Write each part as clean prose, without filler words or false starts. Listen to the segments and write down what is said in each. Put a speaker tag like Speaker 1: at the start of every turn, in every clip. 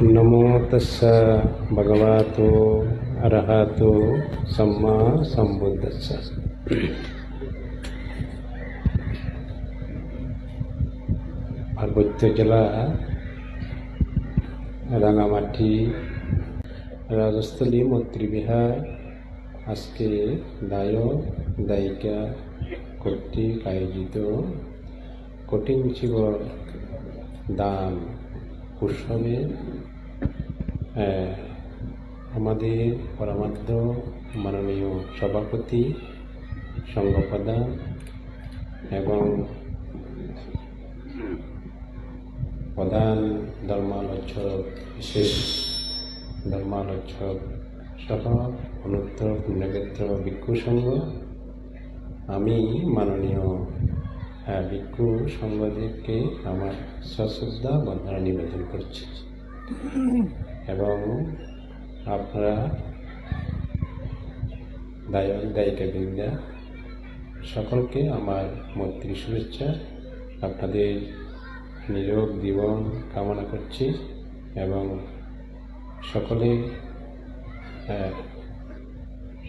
Speaker 1: नमो तस्सा भगवतो अरहतो सम्मा सम्बुद्धस्सा। পার্বত্য জেলা রাঙামাটি রাজস্থলী মৈত্রীবিহার আজকে দায়ক দায়িকা কর্তৃক আয়োজিত কঠিন জীবন দান উৎসবে আমাদের পরমার্থ মাননীয় সভাপতি সংঘপ্রধান এবং প্রধান ধর্মালোচক বিশেষ ধর্মালোচক সহ অনুত্তর পুণ্যক্ষেত্র ভিক্ষু সংঘ, আমি মাননীয় ভিক্ষু সংঘদেরকে আমার সশ্রদ্ধা বন্দনা নিবেদন করছি এবং আপনারা দায়ক দায়িকা বৃন্দা সকলকে আমার মৈত্রী শুভেচ্ছা। আপনাদের নিরোগ জীবন কামনা করছি এবং সকলে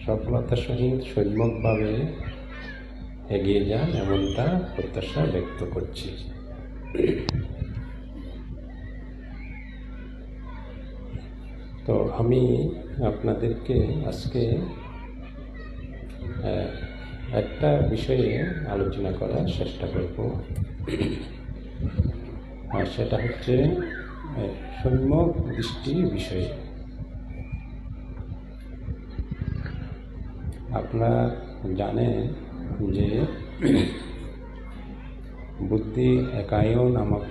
Speaker 1: সফলতার সহিত সম্যকভাবে এগিয়ে যান এমনটা প্রত্যাশা ব্যক্ত করছি। তো আমি আপনাদেরকে আজকে একটা বিষয়ে আলোচনা করার চেষ্টা করব, আর সেটা হচ্ছে সম্যক দৃষ্টি বিষয়ে। আপনারা জানেন যে বুদ্ধি একায়ন নামক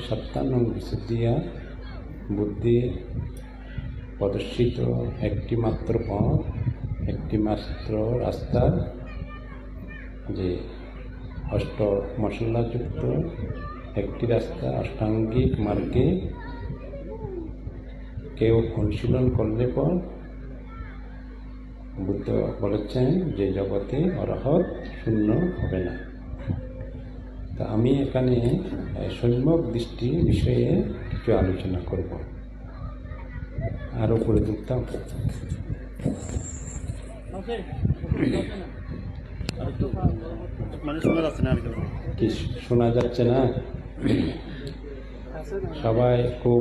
Speaker 1: সত্তান্ন বিশুদ্ধিয়া বুদ্ধি প্রদর্শিত একটি মাত্র পথ, একটি মাত্র রাস্তা, যে অষ্ট মশলাযুক্ত একটি রাস্তা অষ্টাঙ্গিক মার্গে কেউ অনুশীলন করলে পর বুদ্ধ বলেছেন যে জগতে অরহৎ শূন্য হবে না। তা আমি এখানে সম্যক দৃষ্টি বিষয়ে কিছু আলোচনা করব। আরও করে দিতাম কি শোনা যাচ্ছে না? সবাই খুব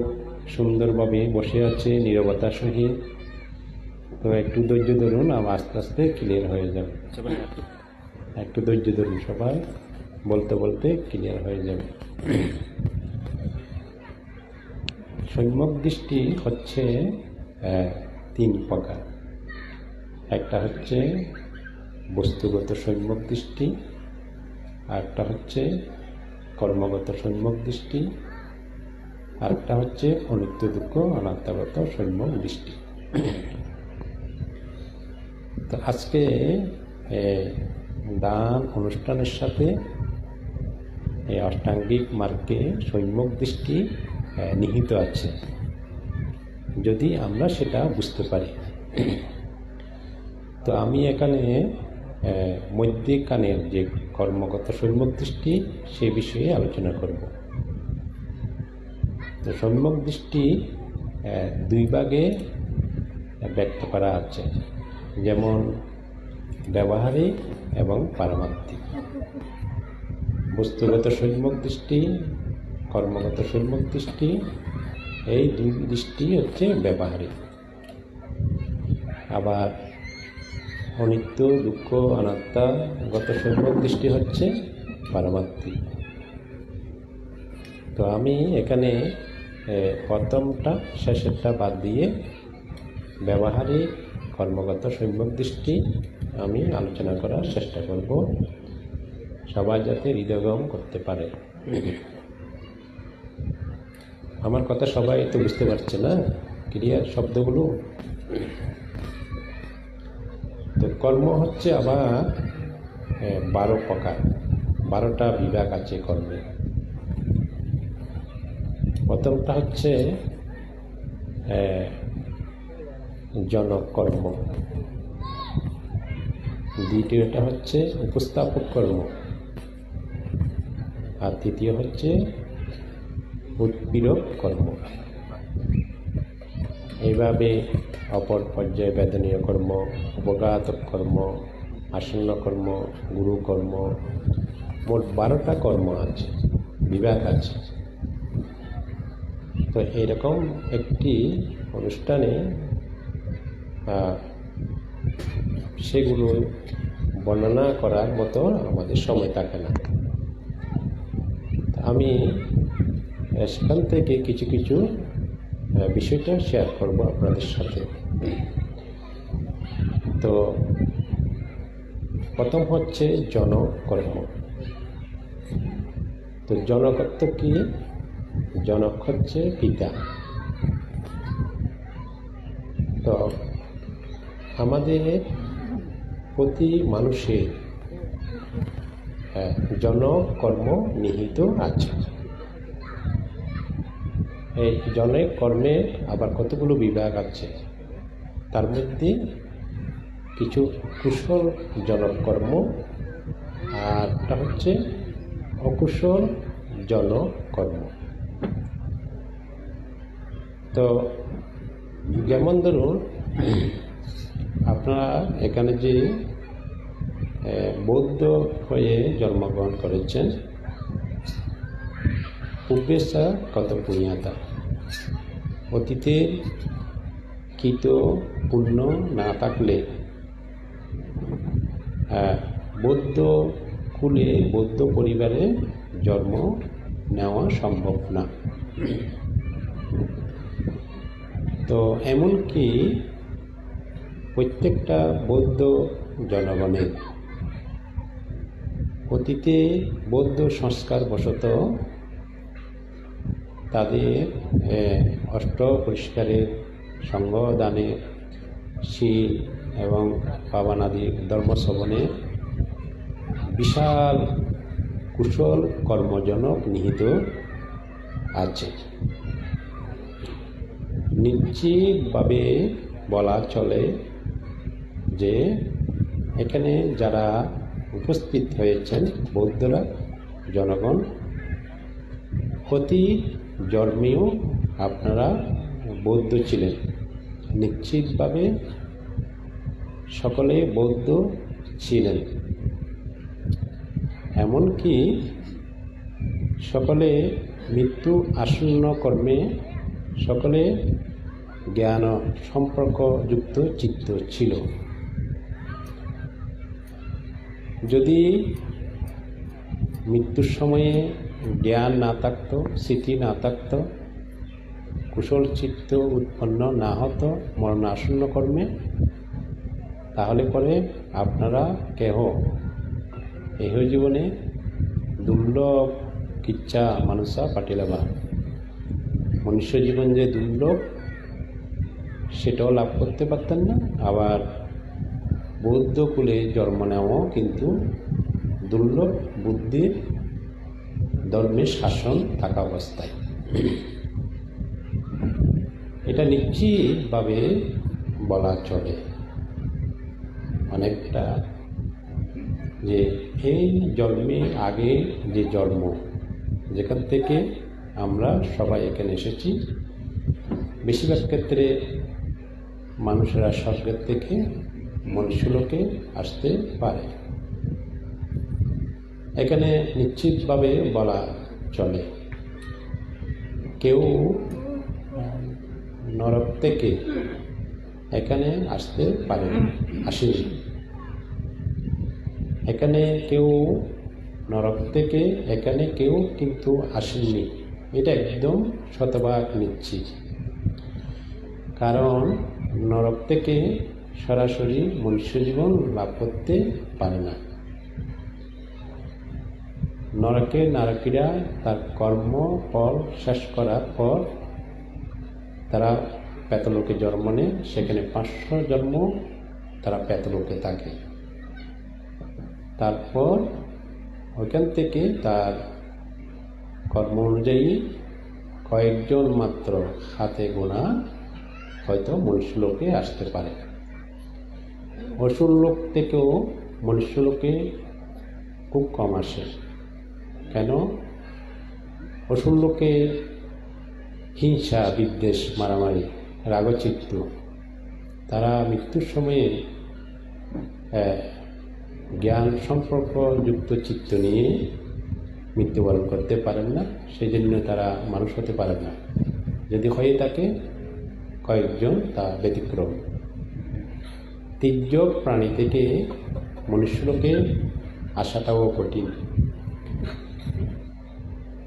Speaker 1: সুন্দরভাবে বসে আছে নীরবতার সহিত। তো একটু ধৈর্য ধরুন, আস্তে আস্তে ক্লিয়ার হয়ে যাবে। একটু ধৈর্য ধরুন, সবাই বলতে বলতে ক্লিয়ার হয়ে যাবে। সম্যক দৃষ্টি হচ্ছে তিন প্রকার। একটা হচ্ছে বস্তুগত সম্যক দৃষ্টি, আরেকটা হচ্ছে কর্মগত সম্যক দৃষ্টি, আরেকটা হচ্ছে অনিত্য দুঃখ অনাত্মাগত সম্যক দৃষ্টি। তো আজকে দান অনুষ্ঠানের সাথে এই অষ্টাঙ্গিক মার্গে সম্যক দৃষ্টি নিহিত আছে, যদি আমরা সেটা বুঝতে পারি। তো আমি এখানে মধ্যেখানের যে কর্মগত সম্যক দৃষ্টি সে বিষয়ে আলোচনা করব। তো সম্যক দৃষ্টি দুই ভাগে ব্যক্ত করা আছে, যেমন ব্যবহারিক এবং পারমার্থিক। বস্তুগত সম্যক দৃষ্টি, কর্মগত সম্যক দৃষ্টি, এই দুই দৃষ্টি হচ্ছে ব্যবহারিক। আবার অনিত্য দুঃখ অনাত্মাগত সম্যক দৃষ্টি হচ্ছে পারমার্থিক। তো আমি এখানে প্রথমটা শেষেরটা বাদ দিয়ে ব্যবহারিক কর্মগত সম্যক দৃষ্টি আমি আলোচনা করার চেষ্টা করব, সবাই যাতে হৃদয়গম করতে পারে। আমার কথা সবাই তো বুঝতে পারছে না? ক্লিয়ার শব্দগুলো? তো কর্ম হচ্ছে আবার 12 প্রকার, 12টা বিভাগ আছে কর্মে। প্রথমটা হচ্ছে জনক কর্ম, দ্বিতীয়টা হচ্ছে উপস্থাপক কর্ম, আর তৃতীয় হচ্ছে উৎপীড়ক কর্ম। এইভাবে অপর পর্যায়ে বেদনীয় কর্ম, উপঘাত কর্ম, আসন্ন কর্ম, গুরু কর্ম, মোট 12টা কর্ম আছে, বিভাগ আছে। তো এইরকম একটি অনুষ্ঠানে সেগুলো বর্ণনা করার মতো আমাদের সময় থাকে না। আমি সেখান থেকে কিছু কিছু বিষয়টা শেয়ার করব আপনাদের সাথে। তো প্রথম হচ্ছে জনকর্ম। তো জনকত্ব কি? জনক হচ্ছে পিতা। তো আমাদের প্রতি মানুষের জনক কর্ম নিহিত আছে। এই জনক কর্মে আবার কতগুলো বিভাগ আছে, তার মধ্যে কিছু কুশল জনক কর্ম, আর একটা হচ্ছে অকুশল জনক কর্ম। তো যেমন ধরুন, আপনারা এখানে যে বৌদ্ধ হয়ে জন্মগ্রহণ করেছেন, পূর্বেশা কত পুণ্যাতা, অতীতের কৃত পুণ্য না থাকলে বৌদ্ধ কুলে, বৌদ্ধ পরিবারে জন্ম নেওয়া সম্ভব না। তো এমনকি প্রত্যেকটা বৌদ্ধ জনগণের অতীতে বৌদ্ধ সংস্কার বশত তাদের অষ্ট পরিষ্কারের, সঙ্গদানের, শীল এবং পাবনাদি ধর্মশ্রবণে বিশাল কুশল কর্মজনক নিহিত আছে। নিশ্চিতভাবে বলা চলে যে এখানে যারা উপস্থিত হয়েছেন বৌদ্ধরা, জনগণ, অতি জন্মেও আপনারা বৌদ্ধ ছিলেন। নিশ্চিতভাবে সকলে বৌদ্ধ ছিলেন। এমনকি সকলে মৃত্যু আসন্ন কর্মে সকলে জ্ঞান সম্পর্কযুক্ত চিত্ত ছিল। যদি মৃত্যুর সময়ে জ্ঞান না থাকতো, স্মৃতি না থাকতো, কুশল চিত্ত উৎপন্ন না হতো মরণাসন্ন কর্মে, তাহলে পরে আপনারা কেহ এহ জীবনে দুর্লভ কিচ্ছা মানুষা পাটিলাবা, মনুষ্য জীবন যে দুর্লভ সেটাও লাভ করতে পারতেন না। আবার বৌদ্ধ কুলে জন্ম নেওয়াও কিন্তু দুর্লভ, বুদ্ধির ধর্মের শাসন থাকা অবস্থায়। এটা নিশ্চিতভাবে বলা চলে অনেকটা যে এই জন্মে আগে যে জন্ম, যেখান থেকে আমরা সবাই এখানে এসেছি, বেশিরভাগ ক্ষেত্রে মানুষেরা স্বর্গের থেকে মনুষ্যলোকে আসতে পারে। এখানে নিশ্চিতভাবে বলা চলে কেউ নরক থেকে এখানে আসতে পারে, আসেনি। এখানে কেউ নরক থেকে এখানে কেউ কিন্তু আসেননি, এটা একদম শতভাগ নিশ্চিত। কারণ নরক থেকে সরাসরি মনুষ্য জীবন লাভ করতে পারে না। নরকের নারকীরা তার কর্ম ফল শেষ করার পর তারা প্রেতলোকে জন্ম নেয়, সেখানে 500 জন্ম তারা প্রেতলোকে থাকে। তারপর ওইখান থেকে তার কর্ম অনুযায়ী কয়েকজন মাত্র হাতে গোনা হয়তো মনুষ্যলোকে আসতে পারে। অসুর লোক থেকেও মনুষ্যলোকে খুব কম আসে। কেন? অসুর লোকে হিংসা, বিদ্বেষ, মারামারি রাগচিত্ত, তারা মৃত্যুর সময়ে জ্ঞান সম্পর্কযুক্ত চিত্ত নিয়ে মৃত্যুবরণ করতে পারেন না, সেই জন্য তারা মানুষ হতে পারেন না। যদি হয়ে থাকে কয়েকজন, তা ব্যতিক্রম। তির্যক প্রাণী থেকে মনুষ্যলোকে আসাটাও কঠিন,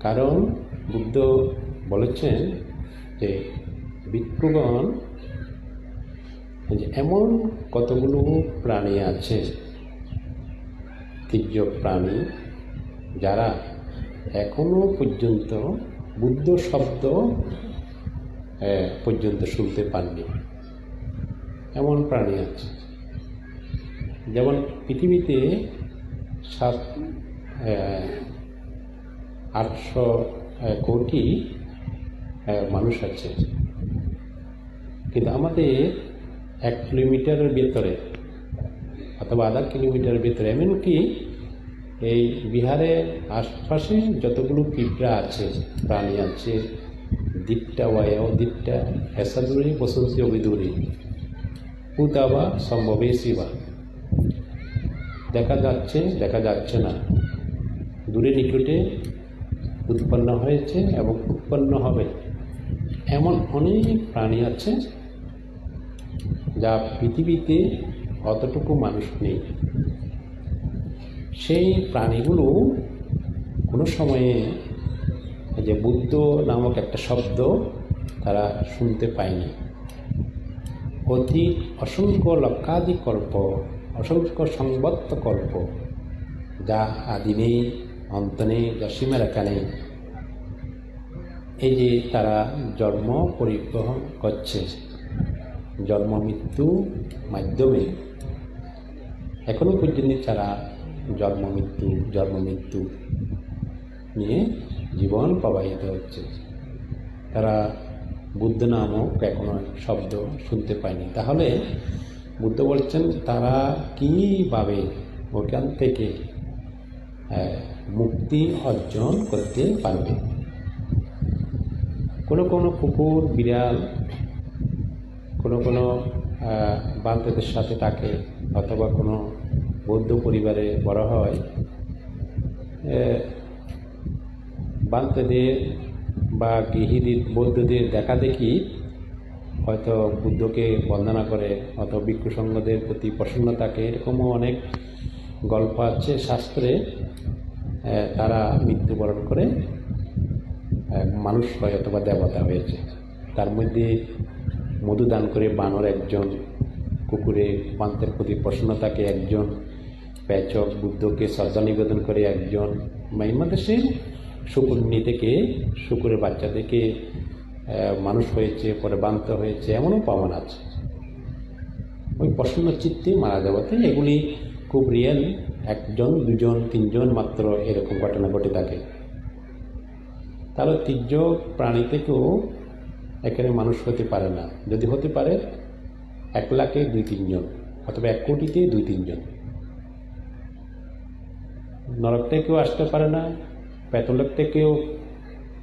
Speaker 1: কারণ বুদ্ধ বলেছেন যে ভিক্ষুগণ, এমন কতগুলো প্রাণী আছে, তির্যক প্রাণী, যারা এখনো পর্যন্ত বুদ্ধ শব্দ পর্যন্ত শুনতে পাননি। এমন প্রাণী আছে। যেমন পৃথিবীতে 800 কোটি মানুষ আছে, কিন্তু আমাদের 1 কিলোমিটারের ভেতরে অথবা আধা কিলোমিটারের ভেতরে, এমনকি এই বিহারের আশপাশে যতগুলো পিঁপড়া আছে, প্রাণী আছে, দ্বীপটা ওয়াও দ্বীপটা এসাদুরি বসন্তি অবিদুরি উদাবা সম্ভবে শিবা, দেখা যাচ্ছে, দেখা যাচ্ছে না, দূরে নিকটে উৎপন্ন হয়েছে এবং উৎপন্ন হবে, এমন অনেক প্রাণী আছে যা পৃথিবীতে অতটুকু মানুষ নেই। সেই প্রাণীগুলো কোনো সময়ে যে বুদ্ধ নামক একটা শব্দ তারা শুনতে পায়নি। অতীত অসংখ্য লক্ষাধিক কল্প, অসংখ্য সংবত্ত কল্প, যা আদি নেই, অন্ত নেই, যা সীমারেখা নেই, এই যে তারা জন্ম পরিগ্রহণ করছে, জন্ম মৃত্যু মাধ্যমে এখনো পর্যন্ত তারা জন্ম মৃত্যু নিয়ে জীবন প্রবাহিত হচ্ছে। তারা বুদ্ধ নামক এখনো শব্দ শুনতে পায়নি। তাহলে বুদ্ধ বলছেন তারা কীভাবে ওখান থেকে মুক্তি অর্জন করতে পারবে। কোনো কুকুর, বিড়াল কোনো বান্ধবদের সাথে থাকে, অথবা কোনো বৌদ্ধ পরিবারে বড় হয়, বান্ধবদের বা গৃহীদের বৌদ্ধদের দেখা দেখি হয়তো বুদ্ধকে বন্দনা করে, অথবা ভিক্ষু সঙ্গদের প্রতি প্রসন্ন থাকে। এরকমও অনেক গল্প আছে শাস্ত্রে। তারা মৃত্যুবরণ করে মানুষ হয় অথবা দেবতা হয়েছে। তার মধ্যে মধু দান করে বানর একজন, কুকুরে বান্তের প্রতি প্রসন্ন থাকে একজন, পেচক বুদ্ধকে শ্রদ্ধা নিবেদন করে একজন, মাইমা দেশে শুকুরনি থেকে, শুকুরের বাচ্চা থেকে মানুষ হয়েছে, পরে বান্ত হয়েছে, এমনও প্রমাণ আছে। ওই প্রসন্ন চিত্তে মারা যাওয়াতে এগুলি খুব রিয়েল, 1 জন 2 জন 3 জন মাত্র এরকম ঘটনা ঘটে থাকে। তাহলে তির্যক প্রাণী থেকেও এখানে মানুষ হতে পারে না। যদি হতে পারে 1 লাখে 2-3 জন, অথবা 1 কোটিতে 2-3 জন। নরক থেকেও আসতে পারে না, পেতলোক থেকেও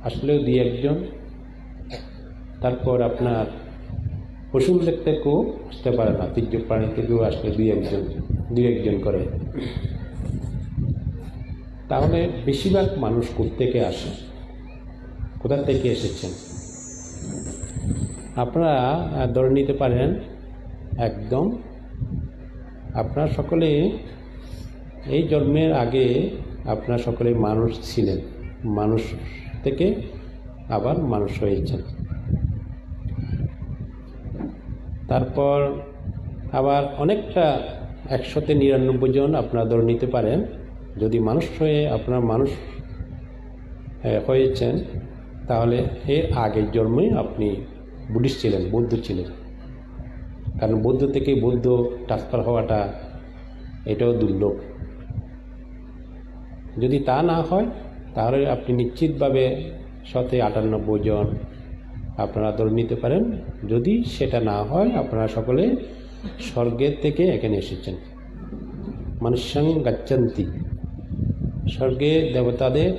Speaker 1: আসলেও 2-1 জন। তারপর আপনার পশুদের থেকেও আসতে পারে না, তির্যক প্রাণী থেকেও আসলে 2-1 জন করে। তাহলে বেশিরভাগ মানুষ কোত্থেকে আসে, কোথা থেকে এসেছেন? আপনারা ধরে নিতে পারেন একদম আপনারা সকলে এই জন্মের আগে আপনারা সকলে মানুষ ছিলেন, মানুষ থেকে আবার মানুষ হয়েছেন। তারপর আবার অনেকটা 199 জন আপনারা ধরে নিতে পারেন, যদি মানুষ হয়ে আপনারা মানুষ হয়েছেন, তাহলে এর আগের জন্মে আপনি বুদ্ধিস্ট ছিলেন, বৌদ্ধ ছিলেন। কারণ বৌদ্ধ থেকে বৌদ্ধ ট্রান্সফার হওয়াটা এটাও দুর্লভ। যদি তা না হয় তাহলে আপনি নিশ্চিতভাবে 198 জন আপনারা ধরে নিতে পারেন। যদি সেটা না হয়, আপনারা সকলে স্বর্গের থেকে এখানে এসেছেন। মনুষ্যং গচ্ছন্তি, স্বর্গে দেবতাদের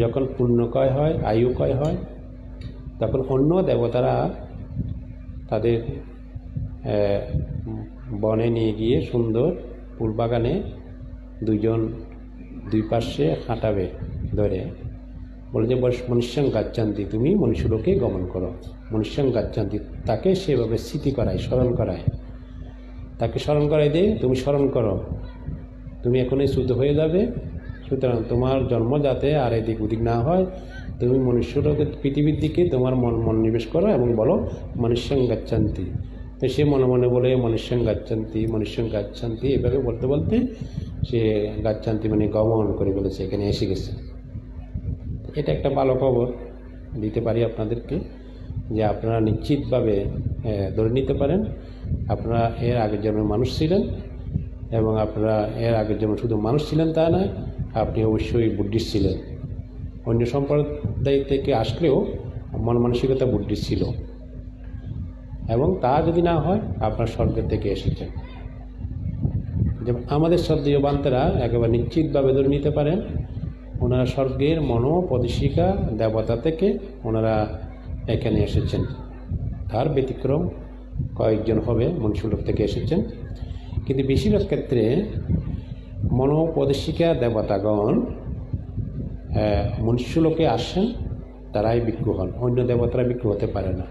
Speaker 1: যখন পুণ্যক্ষয় হয়, আয়ুক্ষয় হয়, তখন অন্য দেবতারা তাদের বনে নিয়ে গিয়ে সুন্দর ফুল বাগানে দুই পাশে হাঁটাবে ধরে, বলে যে মনুষ্যাং গাচ্ছান্তি, তুমি মনুষ্যলোকে গমন করো। মনুষ্যাং গাচ্ছান্তি, তাকে সেভাবে স্মৃতি করায়, স্মরণ করায়, তাকে স্মরণ করাই দিয়ে তুমি স্মরণ করো, তুমি এখনই শুদ্ধ হয়ে যাবে। সুতরাং তোমার জন্ম যাতে আর এদিক ওদিক না হয়, তুমি মনুষ্যলোকে পৃথিবীর দিকে তোমার মনোনিবেশ করো এবং বলো মনুষ্যাং গাচ্ছান্তি। তো সে মনে মনে বলে মনুষ্যাং গাচ্ছান্তি, মনুষ্যাং গাচ্ছান্তি, এভাবে বলতে বলতে সে গাচ্ছান্তি মানে গমন করে ফেলেছে, এখানে এসে গেছে। এটা একটা ভালো খবর দিতে পারি আপনাদেরকে, যে আপনারা নিশ্চিতভাবে ধরে নিতে পারেন আপনারা এর আগের জন্মে মানুষ ছিলেন, এবং আপনারা এর আগের জন্মে শুধু মানুষ ছিলেন তা নয়, আপনি অবশ্যই বুদ্ধিস্ট ছিলেন। অন্য সম্প্রদায় থেকে আসলেও মন মানসিকতা বুদ্ধিস্ট ছিল, এবং তা যদি না হয় আপনার স্বর্গের থেকে এসেছেন। যেমন আমাদের শ্রদ্ধেয় বান্তেরা একেবারে নিশ্চিতভাবে ধরে নিতে পারেন ওনারা স্বর্গের মনোপদেশিকা দেবতা থেকে ওনারা এখানে এসেছেন। তার ব্যতিক্রম কয়েকজন হবে মনুষ্যলোক থেকে এসেছেন, কিন্তু বেশিরভাগ ক্ষেত্রে মনোপদেশিকা দেবতাগণ মনুষ্যলোকে আসেন, তারাই বিজ্ঞ হন, অন্য দেবতারা বিজ্ঞ হতে পারে না।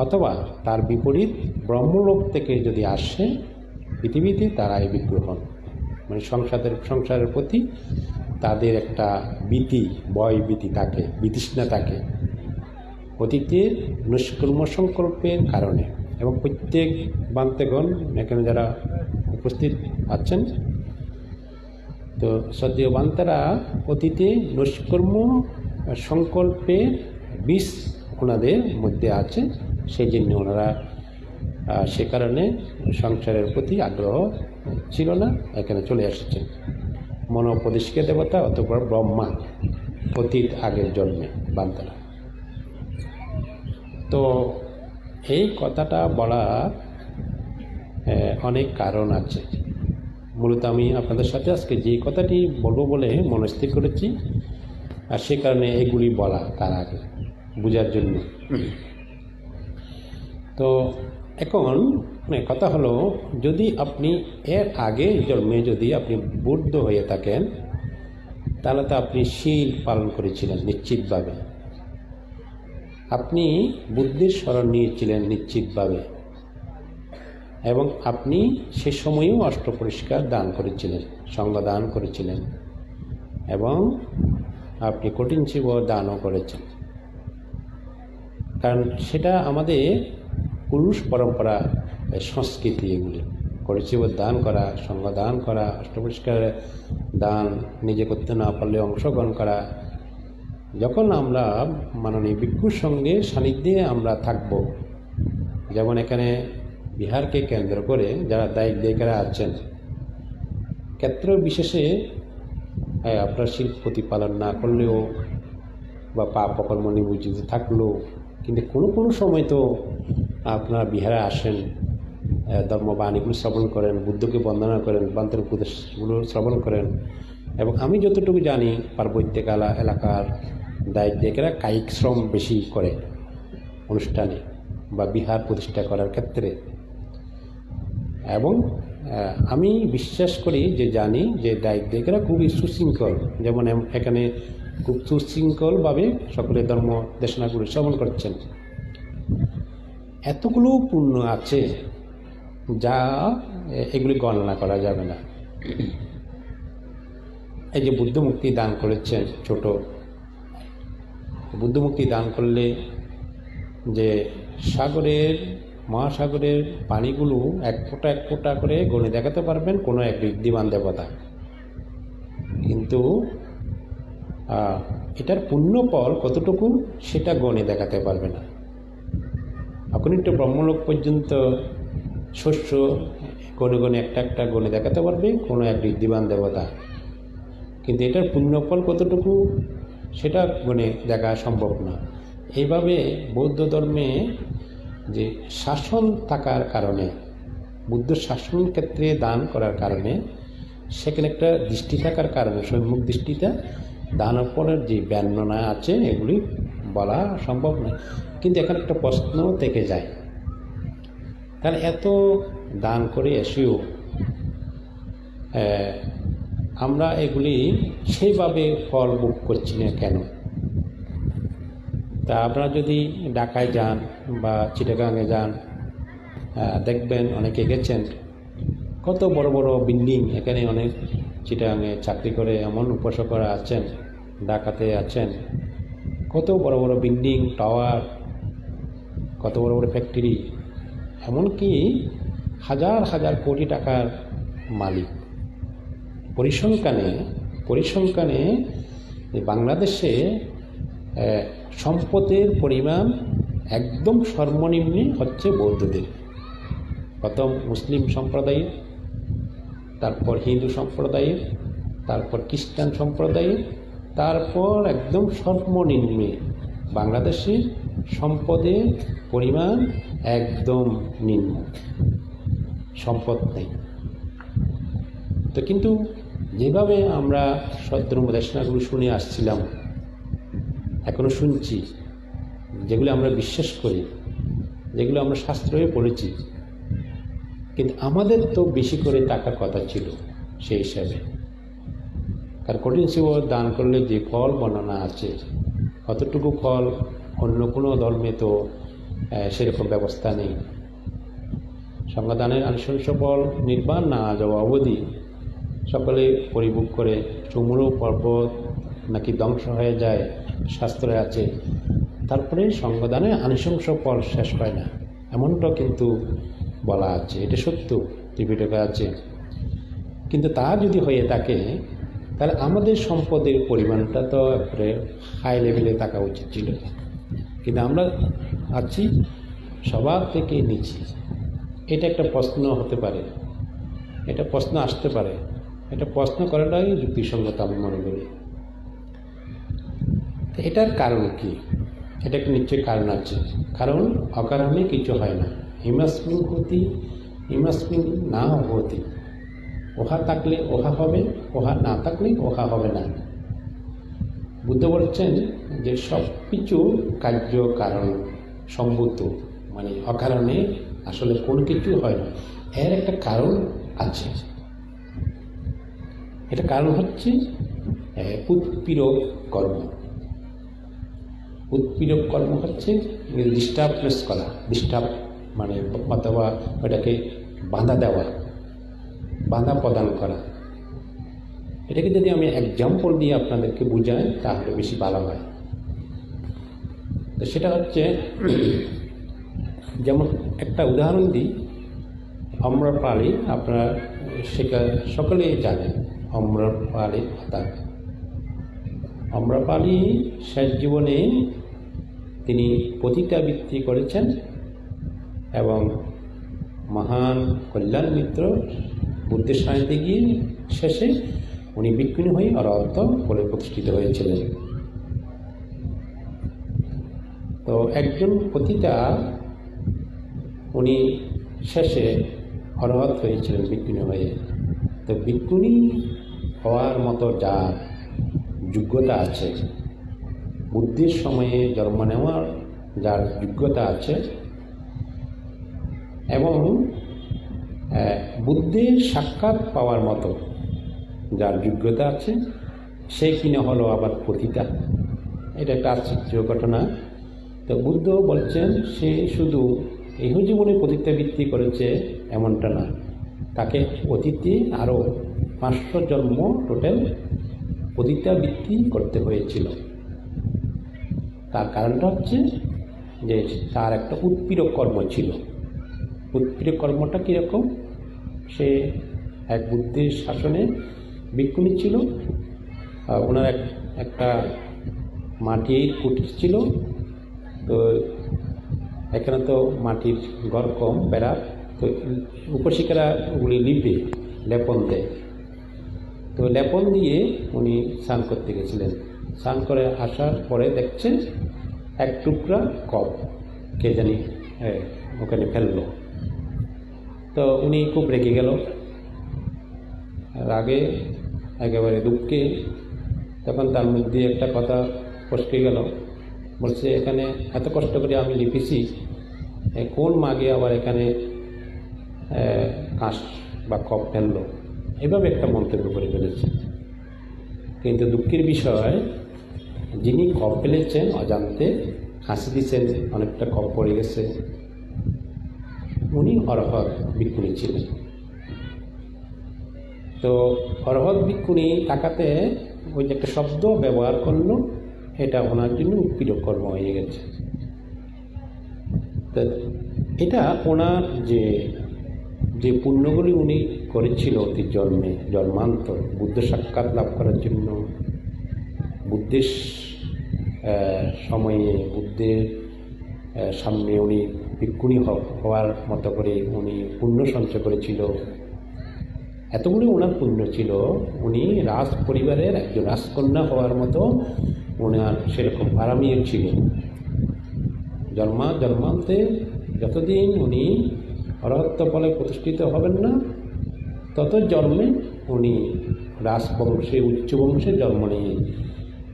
Speaker 1: অথবা তার বিপরীত ব্রহ্মলোক থেকে যদি আসে পৃথিবীতে, তারাই বিজ্ঞ হন। মানে সংসারের প্রতি তাদের একটা ভয় ভীতি থাকে, বিতৃষ্ণা থাকে অতীতের নিষ্কর্ম সংকল্পের কারণে। এবং প্রত্যেক বান্তেগণ এখানে যারা উপস্থিত আছেন, তো শ্রদ্ধেয় বান্তেরা অতীতে নিষ্কর্ম সংকল্পের বীজ ওনাদের মধ্যে আছে, সেই জন্য ওনারা সে কারণে সংসারের প্রতি আগ্রহ ছিল না, এখানে চলে এসেছেন। মনোপদেশিকা দেবতা অথবা ব্রহ্মা অতীত আগের জন্মে বান্তারা। তো এই কথাটা বলার অনেক কারণ আছে। মূলত আমি আপনাদের সাথে আজকে যে কথাটি বলবো বলে মনস্থির করেছি, আর সে কারণে এগুলি বলা তার আগে বোঝার জন্য। তো এখন কথা হলো, যদি আপনি এর আগে জন্মে যদি আপনি বুদ্ধ হয়ে থাকেন, তাহলে তো আপনি শীল পালন করেছিলেন নিশ্চিতভাবে, আপনি বুদ্ধির স্মরণ নিয়েছিলেন নিশ্চিতভাবে, এবং আপনি সে সময়েও অষ্টপরিষ্কার দান করেছিলেন, সঙ্গ দান করেছিলেন, এবং আপনি কঠিন শিব দানও করেছেন। কারণ সেটা আমাদের পুরুষ পরম্পরা, সংস্কৃতি, এগুলি করিচিব দান করা, সঙ্গ দান করা, অষ্টপরিষ্কার দান নিজে করতে না পারলে অংশগ্রহণ করা। যখন আমরা মাননীয় ভিক্ষুর সঙ্গে সান্নিধ্যে আমরা থাকব, যেমন এখানে বিহারকে কেন্দ্র করে যারা দায়িত্বীরা আছেন, ক্ষেত্র বিশেষে আপনার শিল্প প্রতিপালন না করলেও বা পাপ অকর্ম নিবুজিত থাকলেও, কিন্তু কোনো সময় তো আপনারা বিহারে আসেন, ধর্মবাণীগুলো শ্রবণ করেন, বুদ্ধকে বন্দনা করেন, বান্তের উপদেশগুলো শ্রবণ করেন। এবং আমি যতটুকু জানি পার্বত্য এলাকার দায়িত্বীরা কায়িক শ্রম বেশি করে অনুষ্ঠানে বা বিহার প্রতিষ্ঠা করার ক্ষেত্রে। এবং আমি বিশ্বাস করি যে জানি যে দায়িত্বীরা খুবই সুশৃঙ্খল, যেমন এখানে খুব সুশৃঙ্খলভাবে সকলের ধর্ম দেশনাগুলো শ্রবণ করছেন। এতগুলো পুণ্য আছে যা এগুলি গণনা করা যাবে না। এই যে বুদ্ধমুক্তি দান করেছেন, ছোট বুদ্ধমুক্তি দান করলে যে মহাসাগরের পানিগুলো এক ফোঁটা করে গণে দেখাতে পারবেন কোনো এক ঋদ্ধিমান দেবতা, কিন্তু এটার পুণ্যফল কতটুকু সেটা গণে দেখাতে পারবে না। এখন একটু ব্রহ্মলোক পর্যন্ত শস্য গণে একটা গণে দেখাতে পারবে কোনো এক ঋদ্ধিমান দেবতা, কিন্তু এটার পুণ্যফল কতটুকু সেটা গণে দেখা সম্ভব না। এইভাবে বৌদ্ধ ধর্মে যে শাসন থাকার কারণে, বুদ্ধ শাসন ক্ষেত্রে দান করার কারণে, সেখানে একটা দৃষ্টি থাকার কারণে, সম্মুখ দৃষ্টিটা দানের পরের যে বর্ণনা আছে এগুলি বলা সম্ভব নয়, কিন্তু এখানে একটা প্রশ্ন থেকে যায়, তাহলে এত দান করে এসেও আমরা এগুলি সেইভাবে ফল ভোগ করছি না কেন? তা আপনারা যদি ঢাকায় যান বা চিটাগাঙে যান, দেখবেন অনেকে গেছেন, কত বড় বড় বিল্ডিং, এখানে অনেক চিটাগাঙে চাকরি করে এমন উপাসকরা আছেন, ঢাকাতে আছেন, কত বড় বড় বিল্ডিং, টাওয়ার, কত বড় বড় ফ্যাক্টরি, এমনকি হাজার হাজার কোটি টাকার মালিক। পরিসংখ্যানে বাংলাদেশে সম্পদের পরিমাণ একদম সর্বনিম্নে হচ্ছে বৌদ্ধদের, প্রথম মুসলিম সম্প্রদায়ের, তারপর হিন্দু সম্প্রদায়ের, তারপর খ্রিস্টান সম্প্রদায়ের, তারপর একদম সর্বনিম্নে বাংলাদেশে সম্পদের পরিমাণ একদম নিম্ন, সম্পদ নেই। তো কিন্তু যেভাবে আমরা ধর্মদেশনাগুলো শুনে আসছিলাম, এখনও শুনছি, যেগুলো আমরা বিশ্বাস করি, যেগুলো আমরা শাস্ত্রে পড়েছি, কিন্তু আমাদের তো বেশি করে টাকার কথা ছিল সেই হিসাবে। কারণ কঠিন শিব দান করলে যে ফল বর্ণনা আছে, অতটুকু ফল অন্য কোনো ধর্মে তো সেরকম ব্যবস্থা নেই। সংজ্ঞাদানের আনুষ্ঠানিক ফল নির্বাণ না যাওয়া অবধি সকলে পরিভোগ করে, চুমুরো পর্বত নাকি ধ্বংস হয়ে যায় শাস্ত্রে আছে, তারপরে সংজ্ঞাদানের আনুষ্ঠানিক ফল শেষ হয় না, এমনটা কিন্তু বলা আছে। এটা সত্য, ত্রিপিটকে আছে। কিন্তু তা যদি হয়ে থাকে, তাহলে আমাদের সম্পদের পরিমাণটা তো একবারে হাই লেভেলে থাকা উচিত ছিল, কিন্তু আমরা আছি সবার থেকে নিচে। এটা একটা প্রশ্ন হতে পারে, এটা প্রশ্ন আসতে পারে, এটা প্রশ্ন করাটাই যুক্তিসঙ্গত আমি মনে করি। এটার কারণ কি? এটা একটা নিশ্চয়ই কারণ আছে। কারণ অকারণে কিছু হয় না। হিমাস্মিন হতি হিমাস্মিন না হতি, ওহা থাকলে ওহা হবে, ওহা না থাকলে ওহা হবে না। বুদ্ধ বলছেন যে সব কিছু কার্য কারণ সম্ভূত, মানে অকারণে আসলে কোনো কিছু হয় না, এর একটা কারণ আছে। এটা কারণ হচ্ছে উৎপীড়ক কর্ম। উৎপীড়ক কর্ম হচ্ছে ডিস্টার্বনেস করা, ডিস্টার্ব মানে অথবা ওটাকে বাধা দেওয়া, বাধা প্রদান করা। এটাকে যদি আমি এক্সাম্পল দিয়ে আপনাদেরকে বুঝাই তাহলে বেশি ভালো হয়। তো সেটা হচ্ছে, যেমন একটা উদাহরণ দিই, আম্রপালি, আপনারা সেটা সকলেই জানেন আম্রপালির কথা। আম্রপালি শেষ জীবনে তিনি পতিতাবৃত্তি করেছেন এবং মহান কল্যাণ মিত্র বুদ্ধের সান্নিধ্যে গিয়ে শেষে উনি ভিক্ষুণী হয়ে অরহত বলে প্রতিষ্ঠিত হয়েছিলেন। তো একজন পতিতা, উনি শেষে অরহত হয়েছিলেন ভিক্ষুণী হয়ে। তো ভিক্ষুণী হওয়ার মতো যার যোগ্যতা আছে, বুদ্ধির সময়ে জন্ম নেওয়ার যার যোগ্যতা আছে এবং বুদ্ধির সাক্ষাৎ পাওয়ার মতো যার যোগ্যতা আছে, সে কিনা হলো আবার পতিতা। এটা একটা আশ্চর্য ঘটনা। তো বুদ্ধ বলছেন সে শুধু এই জীবনে পতিতাবৃত্তি করেছে এমনটা না, তাকে অতীতে আরও 500 জন্ম টোটাল পতিতাবৃত্তি করতে হয়েছিল। তার কারণটা হচ্ছে যে তার একটা উৎপীড়ক কর্ম ছিল। উৎপীড়ক কর্মটা কীরকম? সে এক বুদ্ধির শাসনে ভিক্ষুণী ছিল, ওনার একটা মাটির কুটির ছিল। তো এখানে তো মাটির ঘর কম, বেড়া, তো উপশিকারা ওগুলি লিপে লেপন দেয়। তো লেপন দিয়ে উনি স্নান করতে গেছিলেন। স্নান করে আসার পরে দেখছেন এক টুকরা কপ কে জানি ওখানে ফেললো। তো উনি খুব রেগে গেল, রাগে একেবারে দুঃখে তখন তার মধ্যে একটা কথা ফসকে গেল বলছে এখানে এত কষ্ট করে আমি লিখেছি, কোন মাগে আবার এখানে কাঁস বা কপ ফেললো, এভাবে একটা মন্তব্য করে ফেলেছে। কিন্তু দুঃখের বিষয়, যিনি কপ ফেলেছেন অজান্তে হাসি দিচ্ছেন, অনেকটা কপ পড়ে গেছে, উনি অরহৎ ভিক্ষুণী ছিলেন। তো অরহৎ ভিক্ষুণী টাকাতে ওই যে একটা শব্দ ব্যবহার করলো, এটা ওনার জন্য উৎপীড়ক কর্ম হয়ে গেছে। তো এটা ওনার যে পুণ্যগুলি উনি করেছিল অতি জন্মান্তর বুদ্ধ সাক্ষাৎ লাভ করার জন্য, বুদ্ধের সময়ে বুদ্ধের সামনে উনি ভিক্ষুণী হওয়ার মতো করে উনি পুণ্য সঞ্চয় করেছিল। এতগুলি ওনার পুণ্য ছিল, উনি রাজ পরিবারের একজন রাজকন্যা হওয়ার মতো ওনার সেরকম আরামিও ছিল। জন্মান্তে যতদিন উনি অরহত্ব ফলে প্রতিষ্ঠিত হবেন না, তত জন্মে উনি রাজবংশে উচ্চ বংশে জন্ম নিয়ে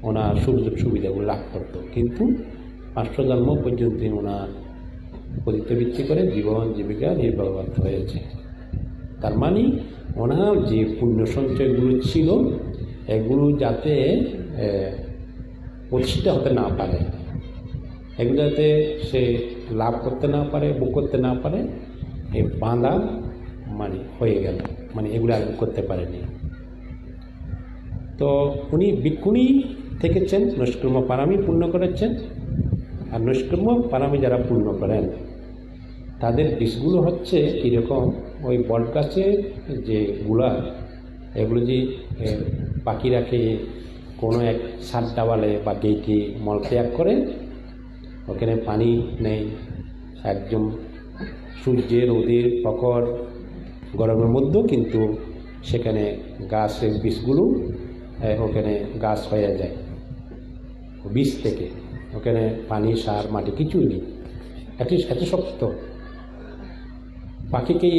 Speaker 1: ওনার সুযোগ সুবিধাগুলো লাভ করত। কিন্তু 500 জন্ম পর্যন্ত ওনার পতিতবৃত্তি করে জীবন জীবিকা নির্বাহ হয়েছে। তার মানে ওনার যে পুণ্য সঞ্চয়গুলো ছিল, এগুলো যাতে প্রতিষ্ঠিত হতে না পারে, এগুলো যাতে সে লাভ করতে না পারে, ভোগ করতে না পারে, এই বাঁধা মানে হয়ে গেল, মানে এগুলো আর করতে পারেনি। তো উনি ভিক্ষুণী থেকেছেন, নৈষ্কর্ম্য পারামি পূর্ণ করেছেন। আর নৈষ্কর্ম্য পারামি যারা পূর্ণ করেন, তাদের বিষগুলো হচ্ছে কীরকম, ওই বট গাছের যে গুলা, এগুলো যে পাখিরা খেয়ে কোনো এক সার ডাবালে বা গেইটে মলত্যাগ করে, ওখানে পানি নেই, একদম সূর্যের রোদের প্রখর গরমের মধ্যেও কিন্তু সেখানে গাছের বীজগুলো ওখানে গাছ হয়ে যায়। বীজ থেকে ওখানে পানি সার মাটি কিছুই নেই, এত শক্ত, পাখিকে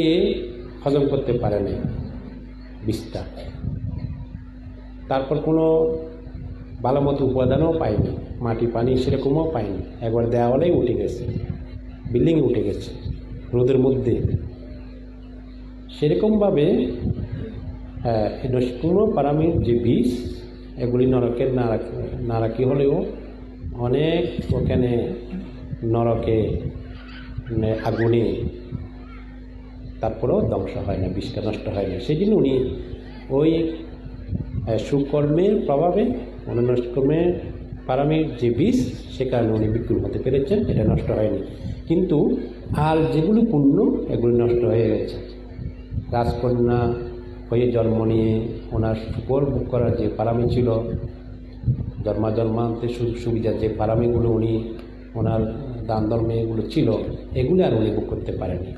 Speaker 1: হজম করতে পারে না বীজটা। তারপর কোনো ভালো মতো উপাদানও পায়নি, মাটি পানি সেরকমও পায়নি, একবার দেওয়ালেই উঠে গেছে, বিল্ডিং উঠে গেছে রোদের মধ্যে। সেরকমভাবে নৈষ্কর্ম্য পারামির যে বীজ, এগুলি নরকের নারাকি হলেও অনেক ওখানে নরকে আগুনে তারপরেও ধ্বংস হয় না, বীজটা নষ্ট হয় না। সেই জন্য উনি ওই সুকর্মের প্রভাবে উনি নৈষ্কর্ম্যের পারামির যে বীজ, সে কারণে উনি ভিক্ষুণ হতে পেরেছেন, এটা নষ্ট হয়নি। কিন্তু আর যেগুলো পুণ্য, এগুলি নষ্ট হয়ে গেছে। রাজকন্যা হয়ে জন্ম নিয়ে ওনার সুকর ভোগ করার যে পারামি ছিল, জন্মান্তে সুযোগ সুবিধার যে পারামিগুলো উনি ওনার দান ধর্মে এগুলো ছিল, এগুলো আর উনি ভোগ করতে পারেনি।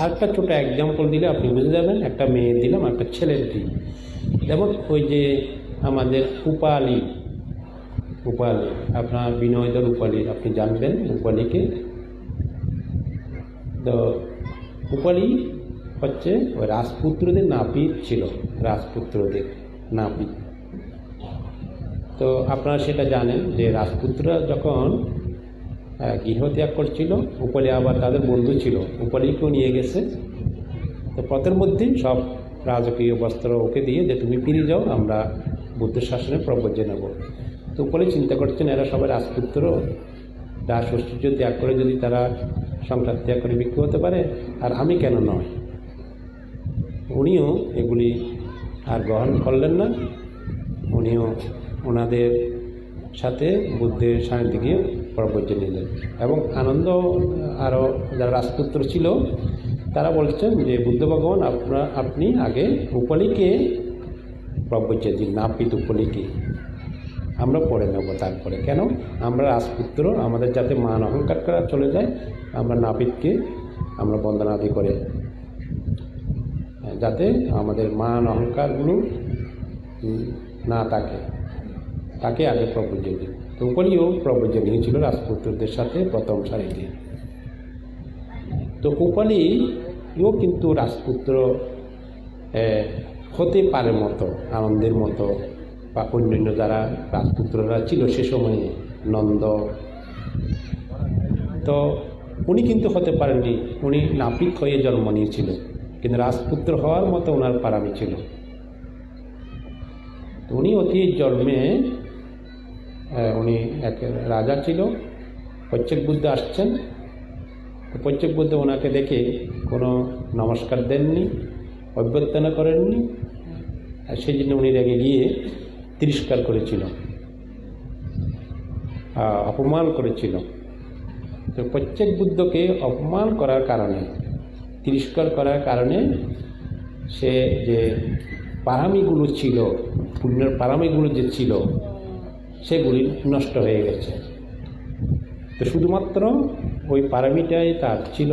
Speaker 1: আরেকটা ছোটো এক্সাম্পল দিলে আপনি বুঝে যাবেন। একটা মেয়ে দিলাম, একটা ছেলের দিই। যেমন ওই যে আমাদের উপালি, আপনার বিনয়দর উপালি, আপনি জানবেন উপালিকে। তো উপালি হচ্ছে ওই রাজপুত্রদের নাপিত ছিল, রাজপুত্রদের নাপিত। তো আপনারা সেটা জানেন যে রাজপুত্ররা যখন গৃহত্যাগ করছিল, উপালি আবার তাদের বন্ধু ছিল, উপালিকেও নিয়ে গেছে। তো পথের মধ্যেই সব রাজকীয় বস্ত্র ওকে দিয়ে যে তুমি ফিরে যাও, আমরা বুদ্ধ শাসনে প্রবর্জ্য নেব। তো উপালি চিন্তা করছেন, এরা সবাই রাজপুত্র, রাজ ঐশ্বর্য ত্যাগ করে যদি তারা সংসার ত্যাগ করে ভিক্ষু হতে পারে, আর আমি কেন নয়। উনিও এগুলি আর গ্রহণ করলেন না। উনিও ওনাদের সাথে বুদ্ধের সান্নিধ্যে গিয়ে প্রবর্জ্য নিলেন। এবং আনন্দ আরও যারা রাজপুত্র ছিল, তারা বলছেন যে বুদ্ধ ভগবান আপনি আগে উপালিকে প্রবর্জ্য দিন, নাপিত উপালিকে, আমরা পড়ে নেব তারপরে। কেন? আমরা রাজপুত্র, আমাদের যাতে মান অহংকার করা চলে যায়, আমরা নাপিতকে আমরা বন্দনাদি করে, যাতে আমাদের মান অহংকারগুলো না থাকে, তাকে আগে প্রবর্জ্য দিন। তো উপালিও প্রবর্জ্য নিয়েছিল রাজপুত্রদের সাথে প্রথম সারিতে। তো উপালিও কিন্তু রাজপুত্র হতে পারে মতো, আনন্দের মতো বা অন্যান্য যারা রাজপুত্ররা ছিল সে সময়ে, নন্দ, তো উনি কিন্তু হতে পারেননি, উনি নাপিত হয়ে জন্ম নিয়েছিল, কিন্তু রাজপুত্র হওয়ার মতো ওনার পারামি ছিল। উনি অতি জন্মে উনি এক রাজা ছিল। পচ্ছেক বুদ্ধ আসছেন, তো পচ্ছেক বুদ্ধ ওনাকে দেখে কোনো নমস্কার দেননি, অভ্যর্থনা করেননি, আর সেই জন্য উনি রেগে গিয়ে তিরস্কার করেছিল, অপমান করেছিল। তো পচ্ছেক বুদ্ধকে অপমান করার কারণে, তিরস্কার করার কারণে সে যে পারামিগুলো ছিল, পুণ্যের পারামিগুলো যে ছিল সেগুলি নষ্ট হয়ে গেছে। তো শুধুমাত্র ওই পারামিটাই তার ছিল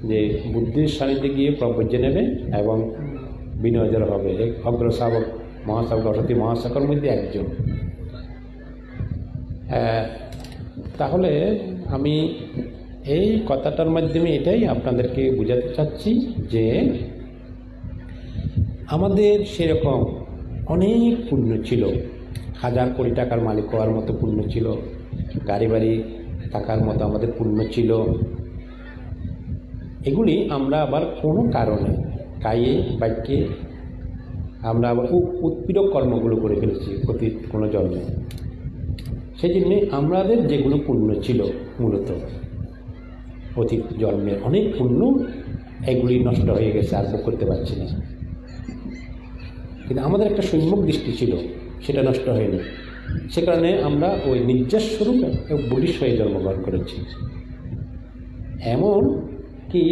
Speaker 1: যে বুদ্ধির সান্নিধ্যে গিয়ে প্রবজ্য নেবে এবং বিনয়জর হবে, এক অগ্রশাবক মহাশাবক অসতী মহাশাকর মধ্যে একজন। তাহলে আমি এই কথাটার মাধ্যমে এটাই আপনাদেরকে বোঝাতে চাচ্ছি যে আমাদের সেরকম অনেক পুণ্য ছিল, হাজার কোটি টাকার মালিক হওয়ার মতো পুণ্য ছিল, গাড়ি বাড়ি থাকার মতো আমাদের পুণ্য ছিল। এগুলি আমরা আবার কোনো কারণে কায়ে বাক্যে আমরা আবার উৎপীড়ক কর্মগুলো করে ফেলেছি অতীত কোনো জন্মে। সেই জন্যে আমাদের যেগুলো পুণ্য ছিল মূলত অতীত জন্মের অনেক পুণ্য, এগুলি নষ্ট হয়ে গেছে, আর ভোগ করতে পারছি না। কিন্তু আমাদের একটা সম্যক দৃষ্টি ছিল, সেটা নষ্ট হয়নি। সে কারণে আমরা ওই নির্যাস স্বরূপ বুদ্ধিস্ট হয়ে জন্মগ্রহণ করেছি। এমন কি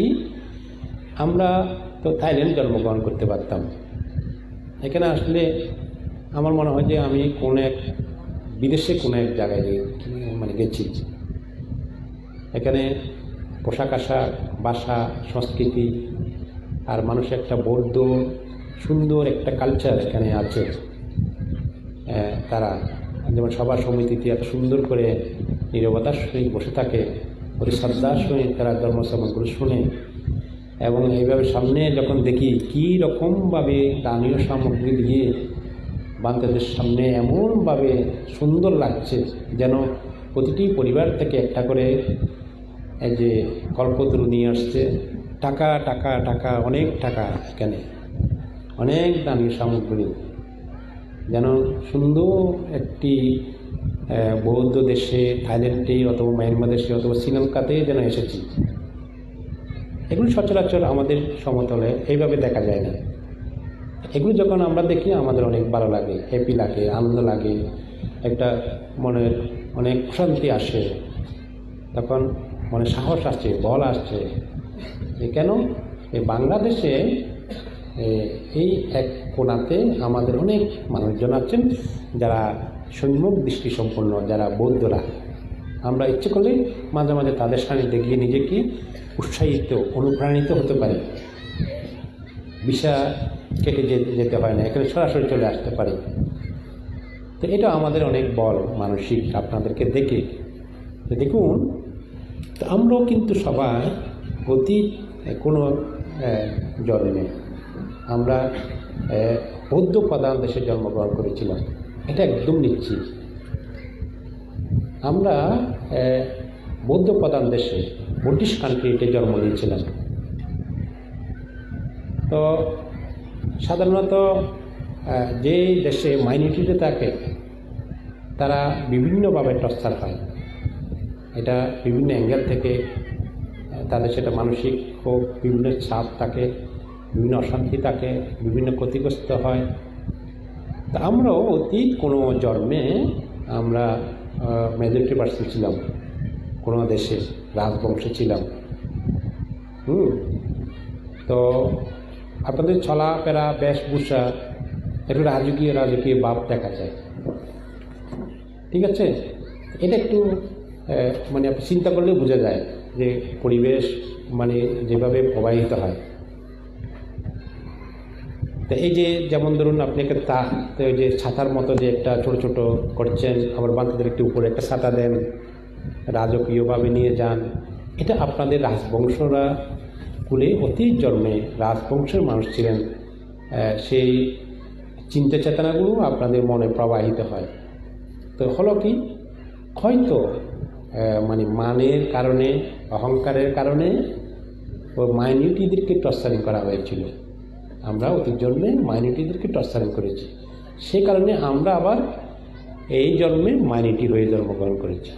Speaker 1: আমরা তো থাইল্যান্ড জন্মগ্রহণ করতে পারতাম। এখানে আসলে আমার মনে হয় যে আমি কোনো এক বিদেশে কোনো এক জায়গায় গেছি। এখানে পোশাক আশাক, ভাষা, সংস্কৃতি আর মানুষের একটা বৌদ্ধ সুন্দর একটা কালচার এখানে আছে। তারা যেমন সভা সমিতিতে এত সুন্দর করে নীরবতার সহিত বসে থাকে, অতি শ্রদ্ধার সহিত তারা ধর্মসমাজগুলো শুনে, এবং এইভাবে সামনে যখন দেখি কী রকমভাবে দানীয় সামগ্রী দিয়ে বান্তাদের সামনে এমনভাবে সুন্দর লাগছে, যেন প্রতিটি পরিবার থেকে একটা করে এই যে কল্পতরু নিয়ে আসছে। টাকা টাকা টাকা, অনেক টাকা, এখানে অনেক দানীয় সামগ্রী, যেন সুন্দর একটি বৌদ্ধ দেশে, থাইল্যান্ডে অথবা মায়ানমার দেশে অথবা শ্রীলঙ্কাতে যেন এসেছি। এগুলি সচরাচর আমাদের সমতলে এইভাবে দেখা যায় না। এগুলি যখন আমরা দেখি আমাদের অনেক ভালো লাগে, হ্যাপি লাগে, আনন্দ লাগে, একটা মনের অনেক প্রশান্তি আসে, তখন মনে সাহস আসছে, বল আসছে। কেন এই বাংলাদেশে এই এক কোণাতে আমাদের অনেক মানুষজন আছেন যারা সম্যক দৃষ্টি সম্পন্ন, যারা বৌদ্ধরা। আমরা ইচ্ছে করলে মাঝে মাঝে তাদের সান্নিধ্যে গিয়ে নিজেকে উৎসাহিত, অনুপ্রাণিত হতে পারি। ভিসা কেটে যেতে হয় না, এখানে সরাসরি চলে আসতে পারি। তো এটা আমাদের অনেক বল মানসিক, আপনাদেরকে দেখে। তো দেখুন, তো আমরাও কিন্তু সবাই অতীত কোনো জন্মে আমরা বৌদ্ধ প্রধান দেশে জন্মগ্রহণ করেছিলাম, এটা একদম নিশ্চিত। আমরা বৌদ্ধ প্রধান দেশে, বুদ্ধিস্ট কান্ট্রিতে জন্ম নিয়েছিলাম। তো সাধারণত যে দেশে মাইনরিটিতে থাকে তারা বিভিন্নভাবে টর্চার হয়। এটা বিভিন্ন অ্যাঙ্গেল থেকে তাদের সেটা মানসিক হোক, বিভিন্ন চাপ থাকে, বিভিন্ন অশান্তি থাকে, বিভিন্ন ক্ষতিগ্রস্ত হয়। তা আমরাও অতীত কোনো জন্মে আমরা মেজরিটি পার্সেন্ট ছিলাম, কোনো দেশে রাজবংশে ছিলাম। তো আপনাদের চলাফেরা, বেশভূষা একটু রাজকীয় ভাব দেখা যায়, ঠিক আছে? এটা একটু আপনি চিন্তা করলেও বোঝা যায় যে পরিবেশ যেভাবে প্রবাহিত হয়। তো এই যে যেমন ধরুন আপনি একটা ওই যে ছাতার মতো যে একটা ছোট ছোট করছেন, আবার বাচ্চাদের একটু উপরে একটা ছাতা দেন, রাজকীয়ভাবে নিয়ে যান। এটা আপনাদের রাজবংশরা কুলে অতীত জন্মে রাজবংশের মানুষ ছিলেন, সেই চিন্তা চেতনাগুলো আপনাদের মনে প্রবাহিত হয়। তো হলো কি, হয়তো মানে মানের কারণে, অহংকারের কারণে ও মাইনরিটিদেরকে টর্চারিং করা হয়েছিল। আমরা অতীত জন্মে মাইনরিটিদেরকে টর্চারিং করেছি, সে কারণে আমরা আবার এই জন্মে মাইনরিটি হয়ে জন্মগ্রহণ করেছি।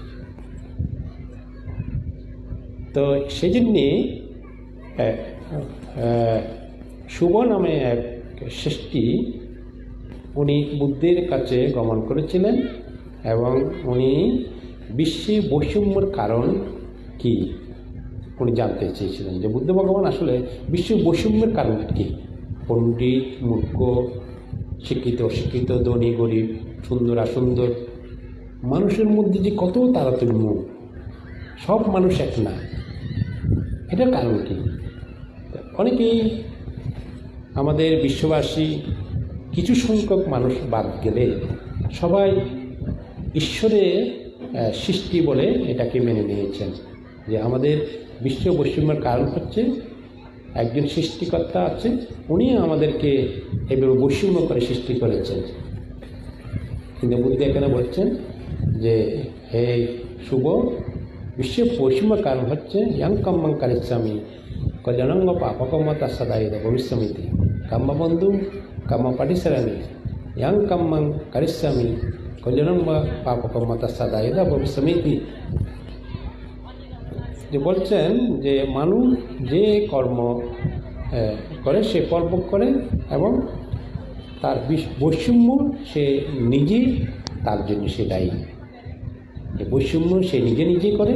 Speaker 1: তো সেই জন্যে শুভ নামে এক সৃষ্টি উনি বুদ্ধের কাছে গমন করেছিলেন এবং উনি বিশ্বে বৈষম্যের কারণ কি উনি জানতে চেয়েছিলেন, যে বুদ্ধ ভগবান আসলে বিশ্ব বৈষম্যের কারণ কি। পণ্ডিত, মূর্খ, শিক্ষিত, অশিক্ষিত, ধনী, গরিব, সুন্দর, অসুন্দর, মানুষের মধ্যে যে কত তারতম্য, সব মানুষ এক না, এটার কারণ কি? অনেকেই আমাদের বিশ্ববাসী কিছু সংখ্যক মানুষ বাদ গেলে সবাই ঈশ্বরের সৃষ্টি বলে এটাকে মেনে নিয়েছেন, যে আমাদের বিশ্ব বৈষম্যের কারণ হচ্ছে একজন সৃষ্টিকর্তা আছে, উনি আমাদেরকে এভাবে বৈষম্য করে সৃষ্টি করেছেন। কিন্তু বুদ্ধ এখানে বলছেন যে হে শুভ, বিশ্ব বৈষম্যের কারণ হচ্ছে ইয়াং কাম্মাং কারিস্বামী কল্যাণাঙ্গ পাপকম্মতা সদাই ভবিষ্যমিতি কাম্মবন্ধু কাম্ম পাটিসারামি ইয়াং কাম্মাং কারিস্বামী কল্যাণাঙ্গ পাপকম্মতা সদাই ভবিষ্যমিতি। যে বলছেন যে মানুষ যে কর্ম করে সে ফল ভোগ করে এবং তার বৈষম্য সে নিজে তার জন্য সে দায়ী। যে বৈষম্য সে নিজেই করে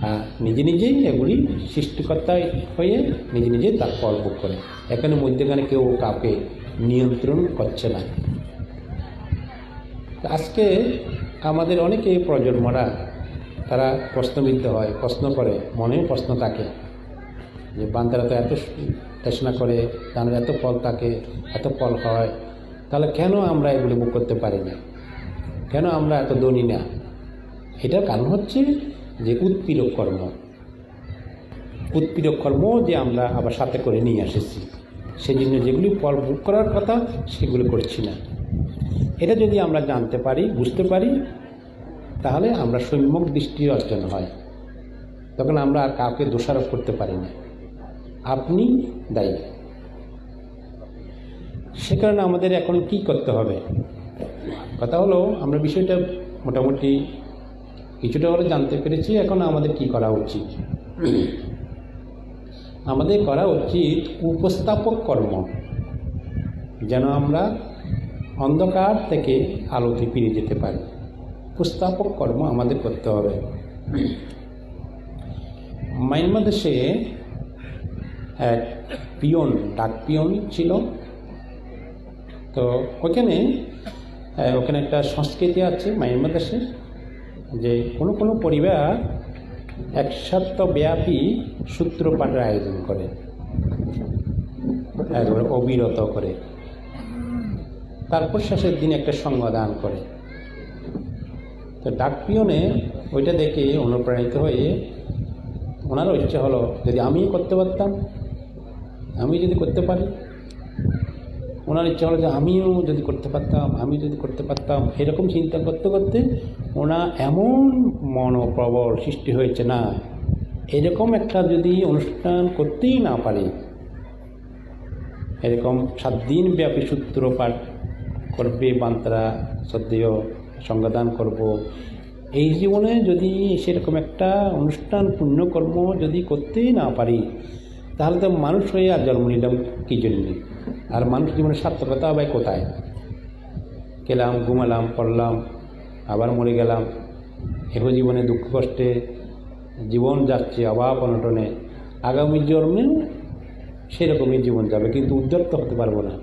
Speaker 1: আর নিজেই এগুলি সৃষ্টিকর্তা হয়ে নিজে তার ফল ভোগ করে। এখানে মধ্যখানে কেউ কাউকে নিয়ন্ত্রণ করছে না। আজকে আমাদের অনেকে প্রজন্মরা তারা প্রশ্নবিদ্ধ হয়, প্রশ্ন করে, মনেও প্রশ্ন থাকে যে বান্দারা তো এত দেশনা করে, তাদের এত ফল থাকে, এত ফল হয়, তাহলে কেন আমরা এগুলি ভোগ করতে পারি না, কেন আমরা এত ধনী না? এটার কারণ হচ্ছে যে উৎপীড়ক কর্ম যে আমরা আবার সাথে করে নিয়ে এসেছি, সেই জন্য যেগুলি ফল ভোগ করার কথা সেগুলো করছি না। এটা যদি আমরা জানতে পারি, বুঝতে পারি, তাহলে আমরা সম্যক দৃষ্টি অর্জন হয়, তখন আমরা আর কাউকে দোষারোপ করতে পারি না, আপনি দায়ী। সে কারণে আমাদের এখন কি করতে হবে? কথা হলো আমরা বিষয়টা মোটামুটি কিছুটা হলে জানতে পেরেছি। এখন আমাদের কি করা উচিত? আমাদের করা উচিত উপস্থাপক কর্ম, যেন আমরা অন্ধকার থেকে আলোতে ফিরে যেতে পারি। উপস্থাপক কর্ম আমাদের করতে হবে। মায়ানমার দেশে এক পিয়ন, ডাক পিয়ন ছিল। তো ওখানে একটা সংস্কৃতি আছে মায়ানমার দেশে, যে কোনো পরিবার এক সপ্তাহব্যাপী সূত্রপাঠের আয়োজন করে, একবারে অবিরত করে, তারপর শেষের দিন একটা সংজ্ঞাদান করে। তো ডাক পিয়নে ওইটা দেখে অনুপ্রাণিত হয়ে ওনারও ইচ্ছা হলো, যদি আমিও করতে পারতাম, আমি যদি করতে পারি, ওনার ইচ্ছা হলো যে আমিও যদি করতে পারতাম, এরকম চিন্তা করতে করতে ওনার এমন মনোপ্রবল সৃষ্টি হয়েছে, না এরকম একটা যদি অনুষ্ঠান করতেই না পারি, এরকম 7 দিন ব্যাপী সূত্রপাঠ করবে, বান্তারা শ্রদ্ধেয় সংজ্ঞাদান করব, এই জীবনে যদি সেরকম একটা অনুষ্ঠান পুণ্যকর্ম যদি করতেই না পারি, তাহলে তো মানুষ হয়ে আর জন্ম নিলাম কী জন্যে? আর মানুষ জীবনের সার্থকতা আবার কোথায়? খেলাম, ঘুমালাম, পড়লাম, আবার মরে গেলাম, এহ জীবনে দুঃখ কষ্টে জীবন যাচ্ছে, অভাব অনটনে। আগামী জন্মে সেরকমই জীবন যাবে, কিন্তু উদ্যত হতে পারবো না।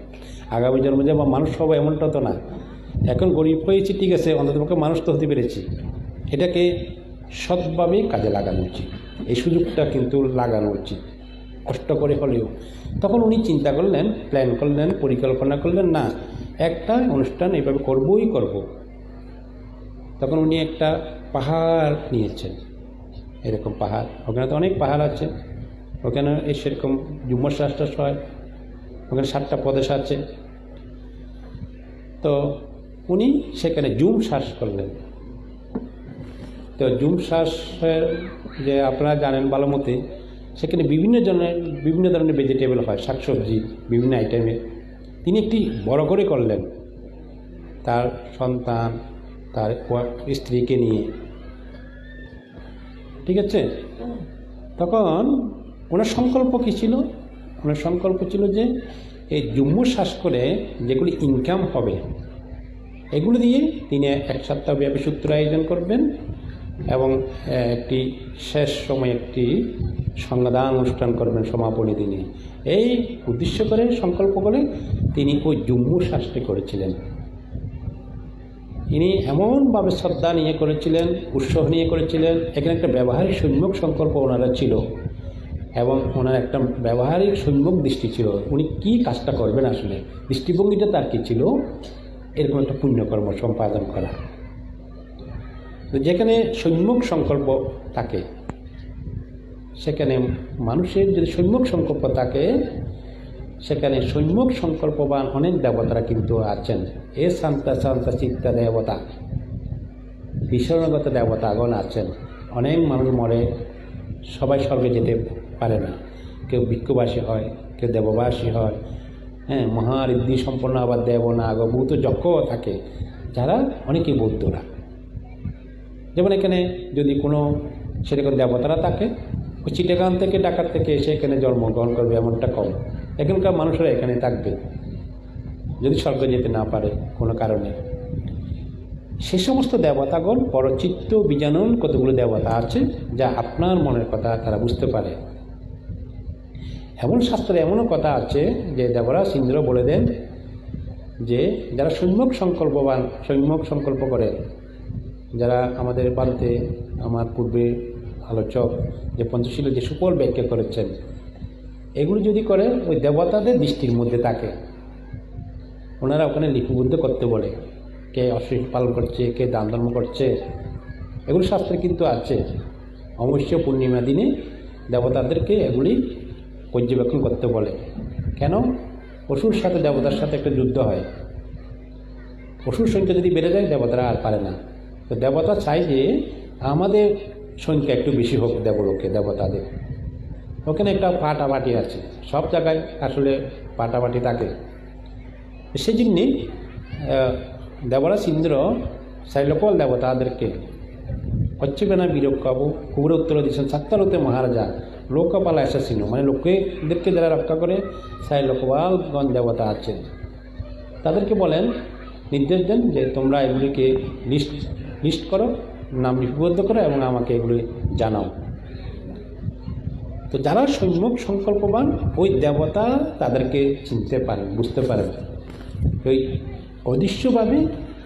Speaker 1: আগামী জন্মে যাবো মানুষ হবো এমনটা তো না। এখন গরিব হয়েছি, ঠিক আছে, অন্ততপক্ষে মানুষ তো হতে পেরেছি, এটাকে সৎভাবে কাজে লাগানো উচিত। এই সুযোগটা কিন্তু লাগানো উচিত, কষ্ট করে হলেও। তখন উনি চিন্তা করলেন, প্ল্যান করলেন, পরিকল্পনা করলেন, না একটা অনুষ্ঠান এইভাবে করবই করব। তখন উনি একটা পাহাড় নিয়েছেন, এরকম পাহাড়, ওখানে তো অনেক পাহাড় আছে, ওখানে সেরকম যুগ্ম শ্বাস হয়, ওখানে 7টা প্রদেশ আছে। তো উনি সেখানে জুম শ্বাস করলেন। তো জুম শ্বাসের যে আপনারা জানেন ভালো মতে, সেখানে বিভিন্ন ধরনের ভেজিটেবল হয়, শাকসবজি বিভিন্ন আইটেমের। তিনি একটি বড় করে করলেন তার সন্তান, তার স্ত্রীকে নিয়ে, ঠিক আছে। তখন ওনার সংকল্প কী ছিল? ওনার সংকল্প ছিল যে এই জুম্মু শ্বাস করে যেগুলি ইনকাম হবে এগুলো দিয়ে তিনি 1 সপ্তাহব্যাপী সূত্র আয়োজন করবেন এবং একটি শেষ সময় একটি সংজ্ঞাদান অনুষ্ঠান করবেন সমাপনী দিনে। এই উদ্দেশ্য করে সংকল্প করে তিনি ওই জুম্মু শ্বাসটি করেছিলেন। তিনি এমনভাবে শ্রদ্ধা নিয়ে করেছিলেন, উৎসাহ নিয়ে করেছিলেন। এখানে একটা ব্যবহারিক সম্যক সংকল্প ওনারা ছিল এবং ওনার একটা ব্যবহারিক সম্যক দৃষ্টি ছিল। উনি কী কাজটা করবেন, আসলে দৃষ্টিভঙ্গিটা তার কী ছিল? এরকম একটা পুণ্যকর্ম সম্পাদন করা। যেখানে সম্যক সংকল্প থাকে, সেখানে মানুষের যদি সম্যক সংকল্প থাকে, সেখানে সম্যক সংকল্পবান অনেক দেবতারা কিন্তু আছেন। এ শান্তা শান্তা চিত্তা দেবতা, ঈশ্বরগত দেবতাগণ আছেন। অনেক মানুষ মরে, সবাই স্বর্গে যেতে পারে না। কেউ ভিক্ষুবাসী হয়, কেউ দেববাসী হয়, হ্যাঁ, মহারিদ্ধি সম্পন্ন, আবার দেব নাগ ভূত যক্ষ থাকে, যারা অনেকেই বৌদ্ধরা। যেমন এখানে যদি কোনো সেরকম দেবতারা থাকে, ওই চিটাগাং থেকে ডাকাত থেকে এসে এখানে জন্মগ্রহণ করবে এমনটা কম। এখানকার মানুষরা এখানে থাকবে যদি স্বর্গ যেতে না পারে কোনো কারণে। সে সমস্ত দেবতাগণ পরচিত্ত বীজানন কতগুলো দেবতা আছে যা আপনার মনের কথা তারা বুঝতে পারে। এমন শাস্ত্রে এমনও কথা আছে যে দেবরাজ ইন্দ্র বলে দেন যে যারা সম্যক সংকল্প করে, যারা আমাদের ভারতে আমার পূর্বে আলোচক যে পঞ্চশীল যে সুফল ব্যাখ্যা করেছেন, এগুলো যদি করে ওই দেবতাদের দৃষ্টির মধ্যে থাকে, ওনারা ওখানে লিপিবদ্ধ করতে বলে কে অশ্বী পালন করছে, কে দান ধর্ম করছে। এগুলো শাস্ত্রে কিন্তু আছে। অবশ্য পূর্ণিমা দিনে দেবতাদেরকে এগুলি পর্যবেক্ষণ করতে বলে। কেন? অসুর সাথে দেবতার সাথে একটা যুদ্ধ হয়। অসুর সংখ্যা যদি বেড়ে যায়, দেবতারা আর পারে না। তো দেবতা চাই যে আমাদের সংখ্যা একটু বেশি হোক দেবতাদের। ওখানে একটা পাটাপাটি আছে, সব জায়গায় আসলে পাটাপাটি থাকে। সেই জন্যে দেবরাজ ইন্দ্র সাইলকল দেবতাদেরকে অচ্ছবেনা বিরোগ কাবু কুবুর উত্তর দিচ্ছেন সাত্তারতে মহারাজা লোকপালা অ্যাসাসিনো, মানে লোকেদেরকে যারা রক্ষা করে সাইলকপালগণ দেবতা আছে, তাদেরকে বলেন, নির্দেশ দেন যে তোমরা এগুলিকে লিস্ট করো, নাম লিপিবদ্ধ করো এবং আমাকে এগুলি জানাও। তো যারা সম্যক সংকল্পবান ওই দেবতা তাদেরকে চিনতে পারেন, বুঝতে পারেন, ওই অদৃশ্যভাবে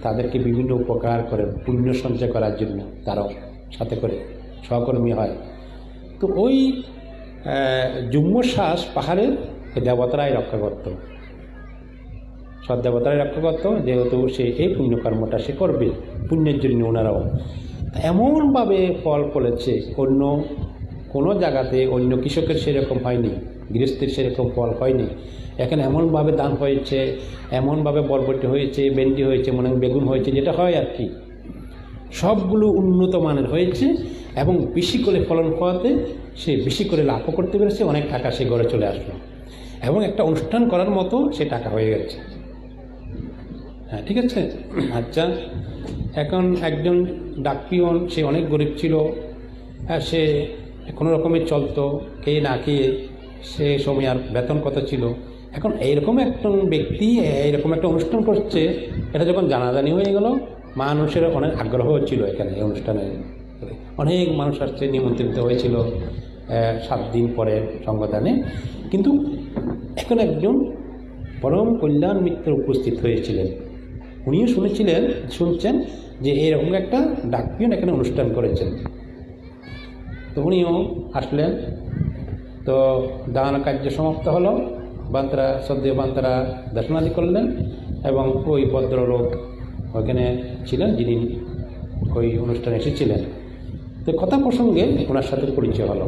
Speaker 1: তাদেরকে বিভিন্ন উপকার করেন পুণ্য সঞ্চয় করার জন্য, তারাও সাথে করে সহকর্মী হয়। তো ওই জুম্ম শ্বাস পাহাড়ের দেবতারাই রক্ষা করত, সব দেবতারাই রক্ষা করত, যেহেতু সে এই পুণ্যকর্মটা সে করবে পুণ্যের জন্য। ওনারাও এমনভাবে ফল ফলেছে, অন্য কোনো জায়গাতে অন্য কৃষকের সেরকম হয়নি, গৃহস্থের সেরকম ফল হয়নি। এখানে এমনভাবে দান হয়েছে, এমনভাবে বরবটি হয়েছে, ভেন্ডি হয়েছে, মনে বেগুন হয়েছে, যেটা হয় আর কি, সবগুলো উন্নত মানের হয়েছে এবং বেশি করে ফলন হওয়াতে সে বেশি করে লাভও করতে পেরেছে, অনেক টাকা সে ঘরে চলে আসলো এবং একটা অনুষ্ঠান করার মতো সে টাকা হয়ে গেছে। হ্যাঁ, ঠিক আছে। আচ্ছা, এখন একজন ডাকপিয়ন, সে অনেক গরিব ছিল, সে কোনো রকমের চলতো, খেয়ে না খেয়ে, সে সময় আর বেতন কত ছিল। এখন এইরকম একজন ব্যক্তি এইরকম একটা অনুষ্ঠান করছে, এটা যখন জানাজানি হয়ে গেল, মানুষের অনেক আগ্রহ ছিল এখানে এই অনুষ্ঠানে। অনেক মানুষ আসছে, নিমন্ত্রিত হয়েছিল 7 দিন পরে সংবাদানে। কিন্তু এখন একজন পরম কল্যাণ মিত্র উপস্থিত হয়েছিলেন। উনিও শুনছেন যে এরকম একটা ডাকপিয়ন এখানে অনুষ্ঠান করেছেন। তো উনিও আসলেন। তো দান কার্য সমাপ্ত হলো, বান্তারা শ্রদ্ধেয় বান্তারা দর্শনাদি করলেন এবং ওই ভদ্রলোক ওখানে ছিলেন যিনি ওই অনুষ্ঠানে এসেছিলেন। তো কথা প্রসঙ্গে ওনার সাথে পরিচয় হলো।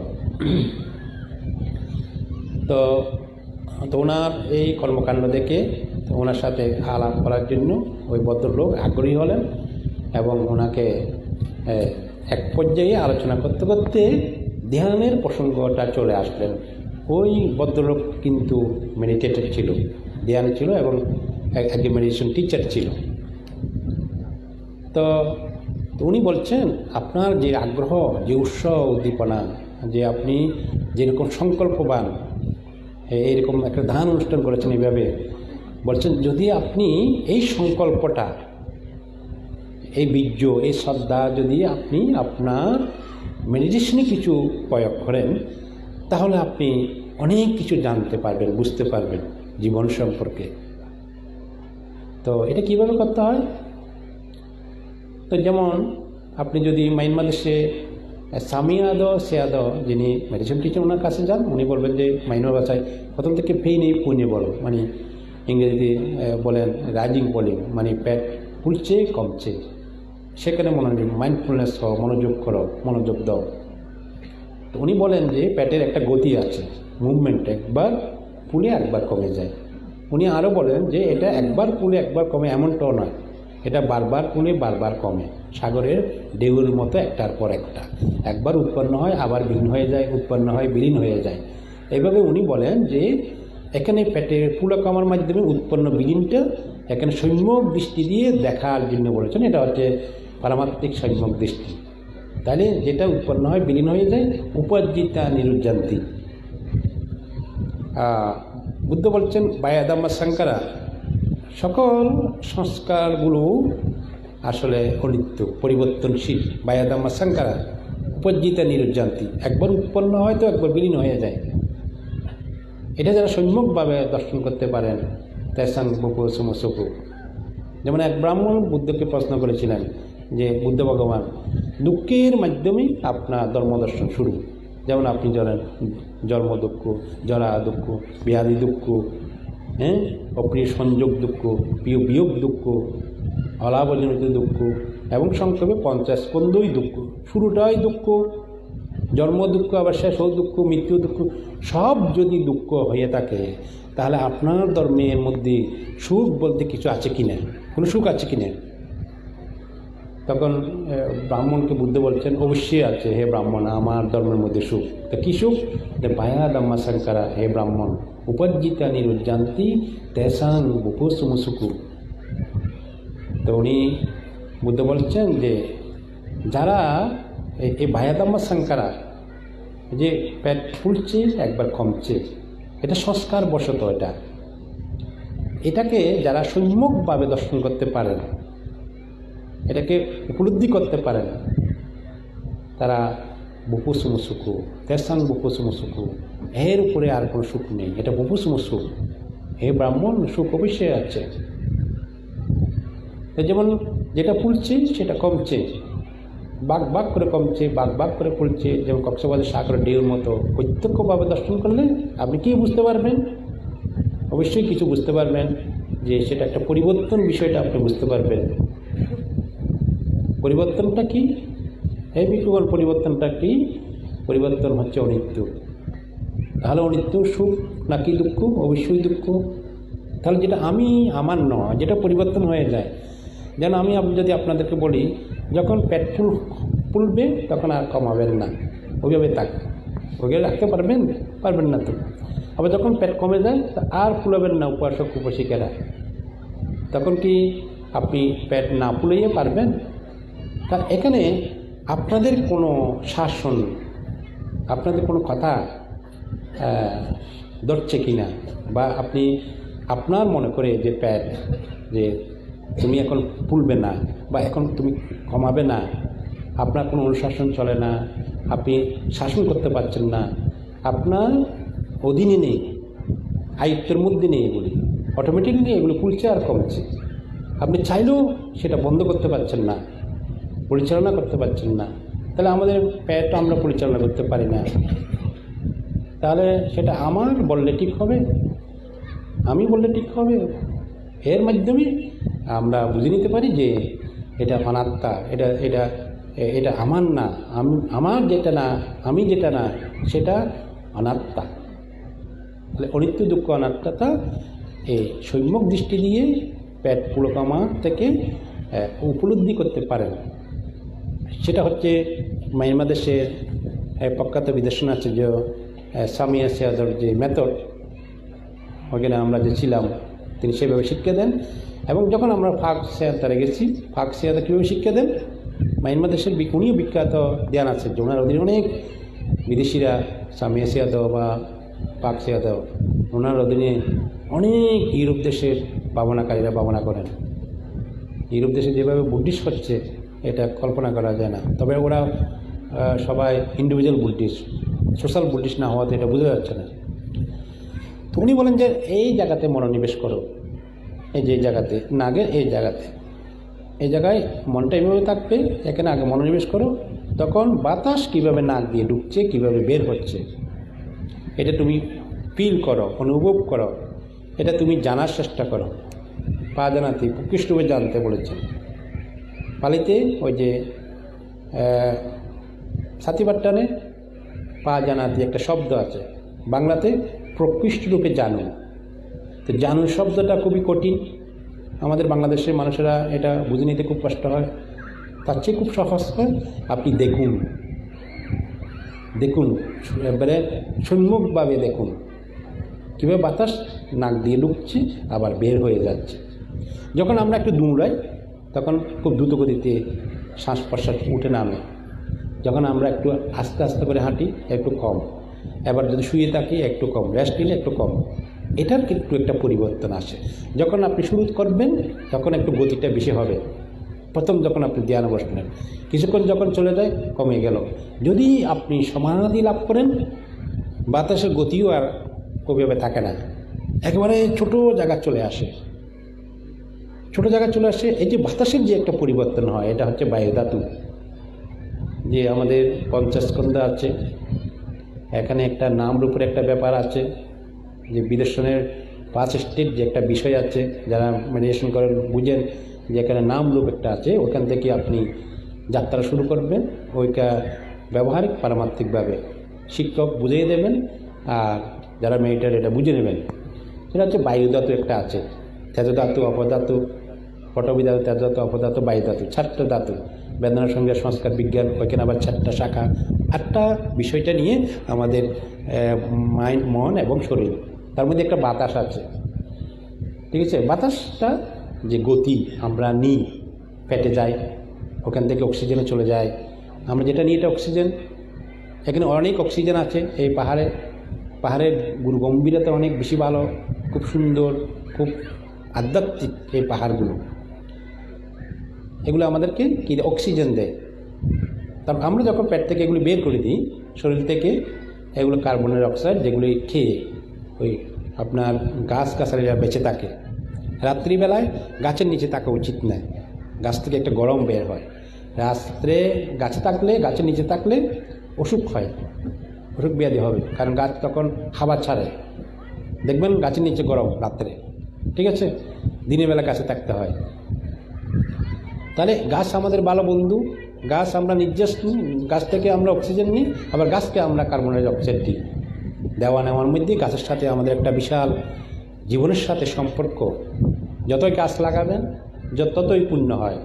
Speaker 1: তো ওনার এই কর্মকাণ্ড দেখে তো ওনার সাথে আলাপ করার জন্য ওই ভদ্রলোক আগ্রহী হলেন এবং ওনাকে এক পর্যায়ে আলোচনা করতে করতে ধ্যানের প্রসঙ্গটা চলে আসলেন। ওই ভদ্রলোক কিন্তু মেডিটেটর ছিল, ধ্যান ছিল এবং একজন মেডিটেশন টিচার ছিল। তো উনি বলছেন, আপনার যে আগ্রহ, যে উৎসাহ উদ্দীপনা, যে আপনি যেরকম সংকল্পবান, এইরকম একটা ধ্যান অনুষ্ঠান করেছেন এইভাবে, বলছেন যদি আপনি এই সংকল্পটা, এই বীর্য, এই শ্রদ্ধা যদি আপনি আপনার মেডিটেশনে কিছু প্রয়োগ করেন, তাহলে আপনি অনেক কিছু জানতে পারবেন, বুঝতে পারবেন জীবন সম্পর্কে। তো এটা কীভাবে করতে হয়? তো যেমন আপনি যদি মাইনমা দেশে স্বামী সে যিনি মেডিটেশন টিচার, ওনার কাছে যান, উনি বলবেন যে মাইনমা ভাষায় প্রথম থেকে ফেই নেই পুনে বলো, মানে ইংরেজিতে বলেন রাইজিং বলিং, মানে পেট ফুলছে কমছে, সেখানে মাইন্ডফুলনেস হও, মনোযোগ দাও। তো উনি বলেন যে পেটের একটা গতি আছে, মুভমেন্ট, একবার ফুলে একবার কমে যায়। উনি আরও বলেন যে এটা একবার ফুলে একবার কমে এমনটাও নয়, এটা বারবার ফুলে বারবার কমে, সাগরের ঢেউর মতো একটার পর একটা, একবার উৎপন্ন হয় আবার বিলীন হয়ে যায়, উৎপন্ন হয় বিলীন হয়ে যায়। এইভাবে উনি বলেন যে এখানে পেটের ফুলা কমার মাধ্যমে উৎপন্ন বিলীনটা এখানে সম্যক দৃষ্টি দিয়ে দেখার জন্য বলেছেন। এটা হচ্ছে পারমাত্মিক সম্যক দৃষ্টি। তাহলে যেটা উৎপন্ন হয় বিলীন হয়ে যায়, উপজ্জিতা নিরুজ্জান্তি। বুদ্ধ বলছেন বায়াদাম্মা সাংকারা, সকল সংস্কারগুলো আসলে অনিত্য, পরিবর্তনশীল। বায়াদাম্মা সাংকারা উপজ্জিতা নিরুজ্জান্তি, একবার উৎপন্ন হয় তো একবার বিলীন হয়ে যায়। এটা যারা সম্যকভাবে দর্শন করতে পারেন, তেসাং বুকু সুমসুকু। যেমন এক ব্রাহ্মণ বুদ্ধকে প্রশ্ন করেছিলেন যে বুদ্ধ ভগবান, দুঃখের মাধ্যমে আপনার ধর্মদর্শন শুরু, যেমন আপনি জানেন জন্ম দুঃখ, জরা দুঃখ, ব্যাধি দুঃখ, অপ্রিয় সংযোগ দুঃখ, প্রিয় বিয়োগ দুঃখ, অলাভজনিত দুঃখ এবং সংক্ষেপে 50 স্কন্ধই দুঃখ। শুরুটাই দুঃখ, জন্ম দুঃখ, আবার শেষও দুঃখ, মৃত্যু দুঃখ। সব যদি দুঃখ হয়ে থাকে, তাহলে আপনার ধর্মের মধ্যে সুখ বলতে কিছু আছে কিনা, কোনো সুখ আছে কিনা? তখন ব্রাহ্মণকে বুদ্ধ বলছেন, অবশ্যই আছে হে ব্রাহ্মণ, আমার ধর্মের মধ্যে সুখ। তা কী সুখ? বায়াদাম্মা সাংকারা, হে ব্রাহ্মণ, উপজ্জিতা নিরুজ্জান্তি তেসাং বুপুসুমুসুকু। তো উনি বুদ্ধ বলছেন যে যারা এই বায়াদাম্মা সাংকারা, যে পেট ফুলছে একবার কমছে, এটা সংস্কার বশত, এটাকে যারা সম্যকভাবে দর্শন করতে পারেন, এটাকে উপলব্ধি করতে পারেন, তারা বুপুসুমুসুকু, তেসাং বুপুসুমুসুকু, এর উপরে আর কোনো সুখ নেই, এটা বুপুসুমুসুক। হে ব্রাহ্মণ, সুখ অবশ্যই আছে। যেমন যেটা ফুলছে সেটা কমছে, বাঘ করে কমছে, বাঘ করে ফুলছে। যেমন কক্সবাজার সাগরের ঢেউর মতো প্রত্যক্ষভাবে দর্শন করলে আপনি কি বুঝতে পারবেন? অবশ্যই কিছু বুঝতে পারবেন, যে সেটা একটা পরিবর্তন, বিষয়টা আপনি বুঝতে পারবেন। পরিবর্তনটা কি? এই বিজ্ঞান পরিবর্তনটা কি? পরিবর্তন হচ্ছে অনিত্য। তাহলে অনিত্য সুখ নাকি দুঃখ? অবশ্যই দুঃখ। তাহলে যেটা আমি আমার নয়, যেটা পরিবর্তন হয়ে যায়। যেন আমি যদি আপনাদেরকে বলি, যখন পেট ফুলবে তখন আর কমাবেন না, ওইভাবে ওইভাবে রাখতে পারবেন না তো। আবার যখন পেট কমে যায় আর ফুলাবেন না উপাসক উপাসিকারা, তখন কি আপনি পেট না ফুলিয়ে পারবেন? তা এখানে আপনাদের কোনো শাসন, আপনাদের কোনো কথা ধরছে কি না, বা আপনি আপনার মনে করে যে পেট, যে তুমি এখন ফুলবে না বা এখন তুমি কমাবে না, আপনার কোনো অনুশাসন চলে না, আপনি শাসন করতে পারছেন না, আপনার অধীনে নেই, আয়ত্তের মধ্যে নেই, এগুলি অটোমেটিকলি এগুলো ফুলছে আর কমছে। আপনি চাইলেও সেটা বন্ধ করতে পারছেন না, পরিচালনা করতে পারছেন না। তাহলে আমাদের পেট আমরা পরিচালনা করতে পারি না, তাহলে সেটা আমার বললে ঠিক হবে, আমি বললে ঠিক হবে? এর মাধ্যমে আমরা বুঝে নিতে পারি যে এটা অনাত্মা, এটা আমার না, আমার যেটা না, আমি যেটা না, সেটা অনাত্মা। তাহলে অনিত্য দুঃখ অনাত্মাটা এই সম্যক দৃষ্টি দিয়ে পেট পুলকামা থেকে উপলব্ধি করতে পারেন। সেটা হচ্ছে মায়ানমার দেশের প্রখ্যাত বিদেশন আচার্য সামিয়া সিয়াদর যে মেথড, ওখানে আমরা যে ছিলাম তিনি সেভাবে শিক্ষা দেন। এবং যখন আমরা ফাক সিয়াদারে গেছি, ফাক সিয়াদা কীভাবে শিক্ষা দেন, মায়ানমার দেশের উনিও বিখ্যাত জ্ঞান আছে, ওনার অধীনে অনেক বিদেশিরা সামিয়া সিয়াদব বা পাক সিয়াদব ওনার অধীনে অনেক ইউরোপ দেশের ভাবনাকারীরা ভাবনা করেন। ইউরোপ দেশে যেভাবে বুদ্ধিস্ট হচ্ছে এটা কল্পনা করা যায় না। তবে ওরা সবাই ইন্ডিভিজুয়াল বুদ্ধিস্ট, সোশ্যাল বুদ্ধিস্ট না হওয়াতে এটা বোঝা যাচ্ছে না। তো উনি বলেন যে এই জায়গাতে মনোনিবেশ করো, এই যে জায়গাতে নাগের এই জায়গায় মনটা এইভাবে থাকবে, এখানে আগে মনোনিবেশ করো, তখন বাতাস কিভাবে নাক দিয়ে ঢুকছে কিভাবে বের হচ্ছে এটা তুমি ফিল করো, অনুভব করো, এটা তুমি জানার চেষ্টা করো। পা জানাতে প্রকৃষ্টভাবে জানতে বলেছেন। পালিতে ওই যে সাথীবাট্টানে পা জানাতে একটা শব্দ আছে, বাংলাতে প্রকৃষ্ট রূপে জানুন। তো জানুন শব্দটা খুবই কঠিন, আমাদের বাংলাদেশের মানুষেরা এটা বুঝে নিতে খুব কষ্ট হয়। তার চেয়ে খুব সহজ হয়, আপনি দেখুন এবারে সম্মুখভাবে দেখুন কীভাবে বাতাস নাক দিয়ে ঢুকছে আবার বের হয়ে যাচ্ছে। যখন আমরা একটু দৌড়াই তখন খুব দ্রুত গতিতে শ্বাস প্রশ্বাস উঠে নামে, যখন আমরা একটু আস্তে আস্তে করে হাঁটি একটু কম, এবার যদি শুয়ে থাকি একটু কম, রেস্ট নিলে একটু কম। এটার কিন্তু একটা পরিবর্তন আসে। যখন আপনি শুরু করবেন তখন একটু গতিটা বেশি হবে, প্রথম যখন আপনি ধ্যানে বসলেন, কিছুক্ষণ যখন চলে যায় কমে গেল। যদি আপনি সমাধি লাভ করেন বাতাসের গতিও আর কবিভাবে থাকে না, একেবারে ছোটো জায়গা চলে আসে। এই যে বাতাসের যে একটা পরিবর্তন হয় এটা হচ্ছে বায়ুধাতু। যে আমাদের পঞ্চস্কন্ধ আছে, এখানে একটা নাম রূপের একটা ব্যাপার আছে, যে বিদর্শনের 5 স্টেট যে একটা বিষয় আছে, যারা মেডিটেশন করেন বুঝেন যে এখানে নাম রূপ একটা আছে। ওখান থেকে আপনি যাত্রা শুরু করবেন, ওইটা ব্যবহারিক পারমার্থিকভাবে শিক্ষক বুঝিয়ে দেবেন, আর যারা মেডিটেট এটা বুঝে নেবেন। সেটা হচ্ছে বায়ুধাতু একটা আছে, তেজধাতু, অপধাতু, পটবিধাতু, তেজধাতু, অপধাতু, বায়ুধাতু, 4টা ধাতু। বেদনার সঙ্গে সংস্কার বিজ্ঞান, ওইখানে আবার 4টা শাখা। 8টা বিষয়টা নিয়ে আমাদের মাইন্ড, মন এবং শরীর, তার মধ্যে একটা বাতাস আছে, ঠিক আছে। বাতাসটা যে গতি আমরা নিই, পেটে যাই, ওখান থেকে অক্সিজেনে চলে যায়। আমরা যেটা নিই এটা অক্সিজেন, এখানে অনেক অক্সিজেন আছে। এই পাহাড়ের গুরু গম্ভীরতা অনেক বেশি ভালো, খুব সুন্দর, খুব আধ্যাত্মিক এই পাহাড়গুলো। এগুলো আমাদেরকে কি অক্সিজেন দেয়। তারপর আমরা যখন পেট থেকে এগুলি বের করে দিই শরীর থেকে, এগুলো কার্বনের অক্সাইড, যেগুলি খেয়ে ওই আপনার গাছগাছালিরা বেঁচে থাকে। রাত্রিবেলায় গাছের নিচে থাকা উচিত নয়, গাছ থেকে একটা গরম বের হয়। রাত্রে গাছের নিচে থাকলে অসুখ হয়, অসুখ ব্যাধি হবে, কারণ গাছ তখন খাবার ছাড়ে। দেখবেন গাছের নিচে গরম রাত্রে, ঠিক আছে। দিনের বেলা গাছে থাকতে হয়। তাহলে গাছ আমাদের ভালো বন্ধু। গাছ আমরা নির্যাস নিই, গাছ থেকে আমরা অক্সিজেন নিই, আবার গাছকে আমরা কার্বন ডাই অক্সাইড দিই। দেওয়া নেওয়ার মধ্যে গাছের সাথে আমাদের একটা বিশাল জীবনের সাথে সম্পর্ক। যতই গাছ লাগাবেন ততই পূর্ণ হয়,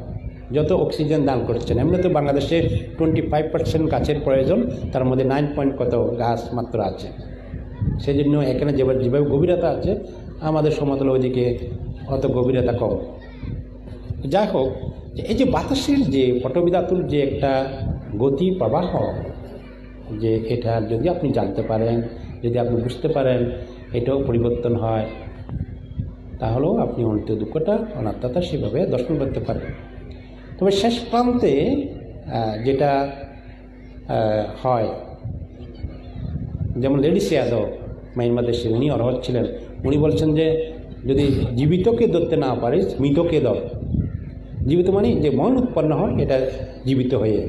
Speaker 1: যত অক্সিজেন দান করছেন। এমনিতে বাংলাদেশে 25% গাছের প্রয়োজন, তার মধ্যে 9 পয়েন্ট কত গাছ মাত্র আছে। সেই জন্য এখানে যেভাবে গভীরতা আছে, আমাদের সমতল ওইদিকে অত গভীরতা কম। যাই হোক, এই যে বাতাসের যে পটবিধাতুর যে একটা গতি প্রবাহ, যে এটা যদি আপনি জানতে পারেন, যদি আপনি বুঝতে পারেন এটাও পরিবর্তন হয়, তাহলেও আপনি অনিত্য দুঃখটা, অনাত্মাটা সেভাবে দর্শন করতে পারেন। তবে শেষ প্রান্তে যেটা হয়, যেমন লেডি সিয়াদব মায়ানমার দেশে, উনি অরহত ছিলেন। উনি বলছেন যে যদি জীবিতকে ধরতে না পারিস, মৃতকে ধর। জীবিত মানে যে মন উৎপন্ন হয় এটা জীবিত হয়ে।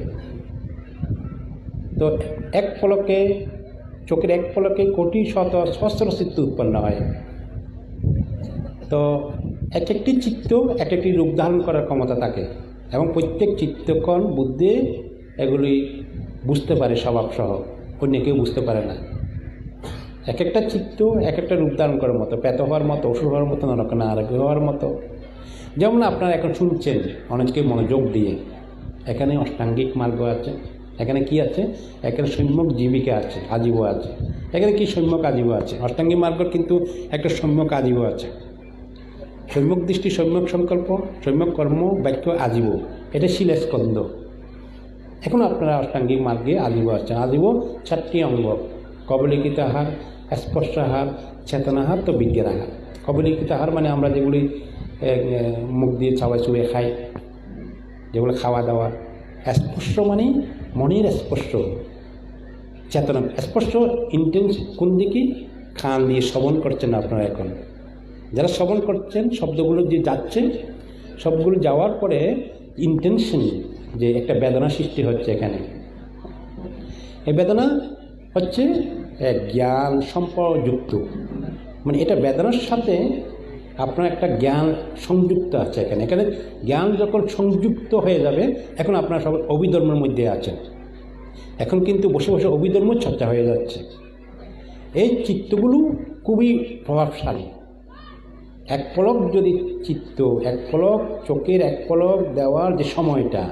Speaker 1: তো চোখের এক পলকে কোটি শত সহস্র চিত্ত উৎপন্ন হয়। তো এক একটি চিত্ত এক একটি রূপ ধারণ করার ক্ষমতা থাকে, এবং প্রত্যেক চিত্তকণ বুদ্ধি এগুলি বুঝতে পারে স্বভাবসহ, অন্য কেউ বুঝতে পারে না। এক একটা চিত্ত এক একটা রূপ ধারণ করার মতো, প্যাত হওয়ার মতো, অসুর হওয়ার মতো, নারকী হওয়ার মতো। যেমন আপনারা এখন শুনছেন অনেকে মনোযোগ দিয়ে, এখানে অষ্টাঙ্গিক মার্গ আছে, এখানে কি আছে, এখানে সম্যক জীবিকা আছে, আজীব আছে। এখানে কি সম্যক আজীব আছে? অষ্টাঙ্গিক মার্গ কিন্তু একটা সম্যক আজীব আছে। সম্যক দৃষ্টি, সম্যক সংকল্প, সম্যক কর্ম, বাক্য, আজীব, এটা শিলাস্কন্দ। এখন আপনারা অষ্টাঙ্গিক মার্গে আজীব আছেন। আজীব 4টি অঙ্গ: কবলিকিত আহার, স্পর্শ আহার, চেতনাহার, তো বিজ্ঞান আহার। কবলিকিত আহার মানে আমরা যেগুলি মুখ দিয়ে চাওয়া চুয়ে খাই, যেগুলো খাওয়া দাওয়া। স্পর্শ মানে মনের স্পর্শ, চেতনা স্পর্শ। ইন্টেন্স কোন দিকে? কান দিয়ে শ্রবণ করছেন আপনারা। এখন যারা শ্রবণ করছেন, শব্দগুলো যে যাচ্ছে, সবগুলো যাওয়ার পরে ইন্টেনশন, যে একটা বেদনা সৃষ্টি হচ্ছে এখানে। এই বেদনা হচ্ছে জ্ঞান সম্পর্কযুক্ত, মানে এটা বেদনার সাথে আপনার একটা জ্ঞান সংযুক্ত আছে এখানে। এখানে জ্ঞান যখন সংযুক্ত হয়ে যাবে, এখন আপনারা সব অভিধর্মের মধ্যে আছেন। এখন কিন্তু বসে বসে অভিধর্ম চর্চা হয়ে যাচ্ছে। এই চিত্তগুলো খুবই প্রভাবশালী। এক পলক যদি চিত্ত, এক পলক চোখের এক পলক দেওয়ার যে সময়টা,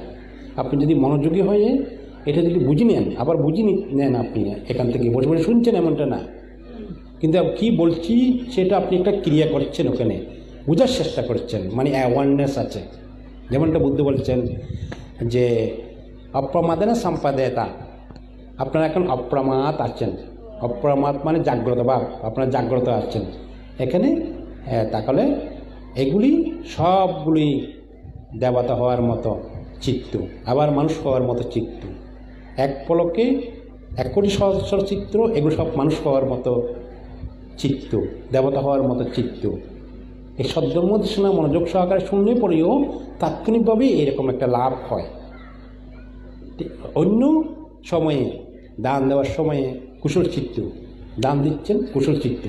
Speaker 1: আপনি যদি মনোযোগী হয়ে এটা যদি বুঝে নেন, আবার বুঝে নেন, আপনি এখান থেকে বসে বসে শুনছেন এমনটা না, কিন্তু কি বলছি সেটা আপনি একটা ক্রিয়া করছেন, ওখানে বোঝার চেষ্টা করছেন, মানে অ্যাওয়ারনেস আছে। যেমনটা বুদ্ধ বলছেন যে অপ্রমাদেনা সম্পাদেতা, আপনারা এখন অপ্রমাদ আছেন। অপ্রমাদ মানে জাগ্রত ভাব, আপনারা জাগ্রত আছেন এখানে। তাহলে এগুলি সবগুলি দেবতা হওয়ার মতো চিত্ত, আবার মানুষ হওয়ার মতো চিত্ত। এক পলকে 1 কোটি সহস্র চিত্র, এগুলো সব মানুষ হওয়ার মতো চিত্ত, দেবতা হওয়ার মতো চিত্ত। এই সদ্যমদেশনা মনোযোগ সহকারে শুনলে পরেও তাৎক্ষণিকভাবে এরকম একটা লাভ হয়। অন্য সময়ে দান দেওয়ার সময়ে কুশল চিত্ত, দান দিচ্ছেন কুশল চিত্ত।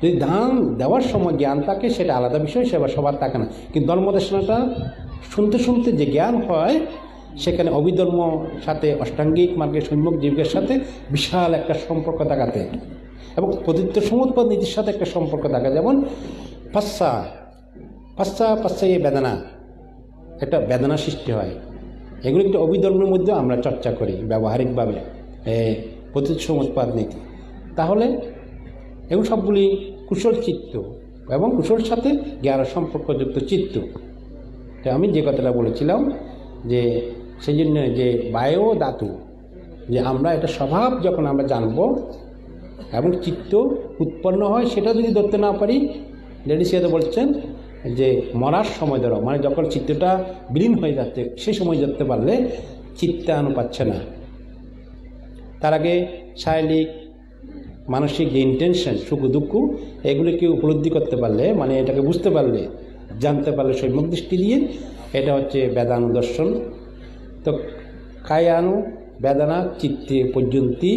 Speaker 1: যদি দান দেওয়ার সময় জ্ঞান থাকে সেটা আলাদা বিষয়, সেবার সবার থাকে না। কিন্তু ধর্মদেশনাটা শুনতে শুনতে যে জ্ঞান হয়, সেখানে অভিধর্ম সাথে অষ্টাঙ্গিক মার্গের সম্যক জীবিকার সাথে বিশাল একটা সম্পর্ক দেখাতে, এবং পতিত্ব সমুৎপদ নীতির সাথে একটা সম্পর্ক দেখা। যেমন পাশ্চা এই বেদনা, একটা বেদনা সৃষ্টি হয়। এগুলো কিন্তু অভিধর্মের মধ্যে আমরা চর্চা করি ব্যবহারিকভাবে, পতিত্ব সমুৎপদ নীতি। তাহলে এগুলো সবগুলি কুশল চিত্ত এবং কুশল সাথে জ্ঞান সম্পর্কযুক্ত চিত্ত। তো আমি যে কথাটা বলেছিলাম যে সেই জন্য যে বায়ু ধাতু, যে আমরা এটা স্বভাব যখন আমরা জানব এবং চিত্ত উৎপন্ন হয়, সেটা যদি ধরতে না পারি, লেডিস ইয়াতে বলছেন যে মরার সময় ধরো, মানে যখন চিত্তটা বিলীন হয়ে যাচ্ছে সেই সময় ধরতে পারলে চিত্তায়ন পাচ্ছে না। তার আগে শারীরিক মানসিক যে ইন্টেনশন, সুখ দুঃখ, এগুলিকে উপলব্ধি করতে পারলে, মানে এটাকে বুঝতে পারলে, জানতে পারলে সম্যক দৃষ্টি দিয়ে, এটা হচ্ছে বেদানু দর্শন। তো কায়ানু বেদনা চিত্তে পর্যন্তই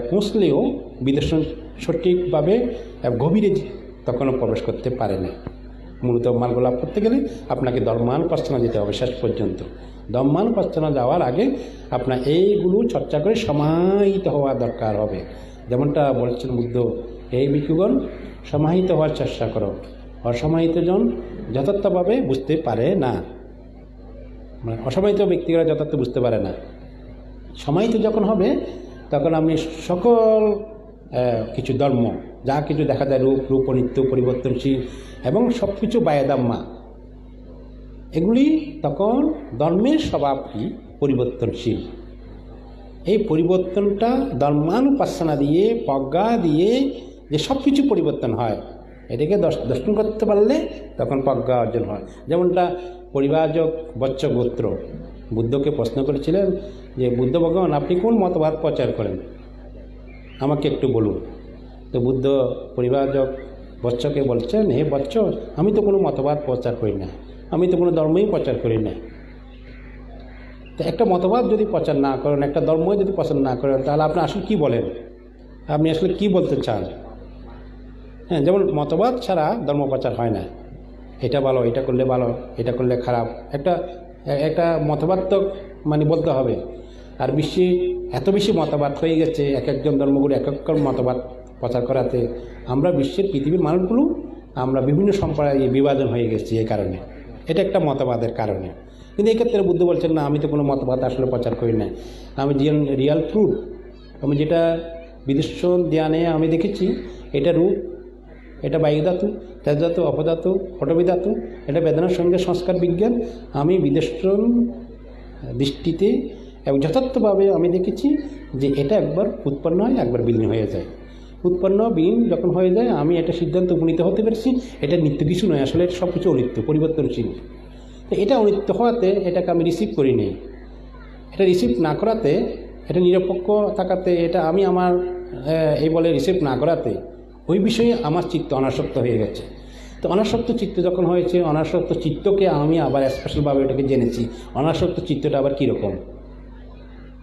Speaker 1: পৌঁছলেও বিদর্শন সঠিকভাবে গভীরে তখনও প্রবেশ করতে পারে না। মূলত মার্গ লাভ করতে গেলে আপনাকে ধর্মানুপাসনা যেতে হবে শেষ পর্যন্ত। ধর্মানুপাসনা যাওয়ার আগে আপনার এইগুলো চর্চা করে সমাহিত হওয়া দরকার হবে। যেমনটা বলছেন বুদ্ধ, এই ভিক্ষুগণ সমাহিত হওয়ার চেষ্টা করো। অসমাহিত জন যথার্থভাবে বুঝতে পারে না, মানে অসমাহিত ব্যক্তিরা যথার্থ বুঝতে পারে না। সমাহিত যখন হবে তখন আপনি সকল কিছু ধর্ম, যা কিছু দেখা যায়, রূপ নিত্য পরিবর্তনশীল এবং সব কিছু বায়দাম্মা, এগুলি তখন ধর্মের স্বভাবই পরিবর্তনশীল। এই পরিবর্তনটা ধর্মানুপাসনা দিয়ে, প্রজ্ঞা দিয়ে যে সব কিছু পরিবর্তন হয়, এটাকে দর্শন করতে পারলে তখন প্রজ্ঞা অর্জন হয়। যেমনটা পরিব্রাজক বচ্চ গোত্র বুদ্ধকে প্রশ্ন করেছিলেন যে বুদ্ধ ভগবান, আপনি কোন মতবাদ প্রচার করেন, আমাকে একটু বলুন। তো বুদ্ধ পরিব্রাজক বচ্চকে বলছেন, হে বচ্চ, আমি তো কোনো মতবাদ প্রচার করি না, আমি তো কোনো ধর্মই প্রচার করি না। তো একটা মতবাদ যদি প্রচার না করেন, একটা ধর্ম যদি প্রচার না করেন, তাহলে আপনি আসলে কী বলেন, আপনি আসলে কী বলতে চান? হ্যাঁ, যেমন মতবাদ ছাড়া ধর্ম প্রচার হয় না। এটা ভালো, এটা করলে ভালো, এটা করলে খারাপ, একটা মতবাদ তো মানে বলতে হবে। আর বিশ্বে এত বেশি মতবাদ হয়ে গেছে, এক একজন ধর্মগুরু এক এক মতবাদ
Speaker 2: প্রচার করাতে আমরা পৃথিবীর মানুষগুলো আমরা বিভিন্ন সম্প্রদায়ে বিভাজন হয়ে গেছি এই কারণে। এটা একটা মতবাদের কারণে। কিন্তু এক্ষেত্রে বুদ্ধ বলছেন না, আমি তো কোনো মতবাদ আসলে প্রচার করি না, আমি রিয়াল ট্রুথ, আমি যেটা বিদর্শন ধ্যানে আমি দেখেছি, এটা রূপ, এটা বায়ু ধাতু, তেজ ধাতু, অপধাতু, পটবী ধাতু, এটা বেদনার সঙ্গে সংস্কার বিজ্ঞান, আমি বিদর্শন দৃষ্টিতে এবং যথার্থভাবে আমি দেখেছি যে এটা একবার উৎপন্ন হয়, একবার বিলীন হয়ে যায়। উৎপন্ন বিলীন যখন হয়ে যায় আমি এটা সিদ্ধান্ত উপনীত হতে পেরেছি এটা নিত্য কিছু নয়, আসলে সব কিছু অনিত্য, পরিবর্তনশীল। তো এটা অনিত্য হওয়াতে এটাকে আমি রিসিভ করি নি। এটা রিসিভ না করাতে, এটা নিরপেক্ষ থাকাতে, এটা আমি আমার এই বলে রিসিভ না করাতে ওই বিষয়ে আমার চিত্ত অনাসক্ত হয়ে গেছে। তো অনাসক্ত চিত্ত যখন হয়েছে, অনাসক্ত চিত্তকে আমি আবার স্পেশালভাবে এটাকে জেনেছি অনাসক্ত চিত্তটা আবার কীরকম,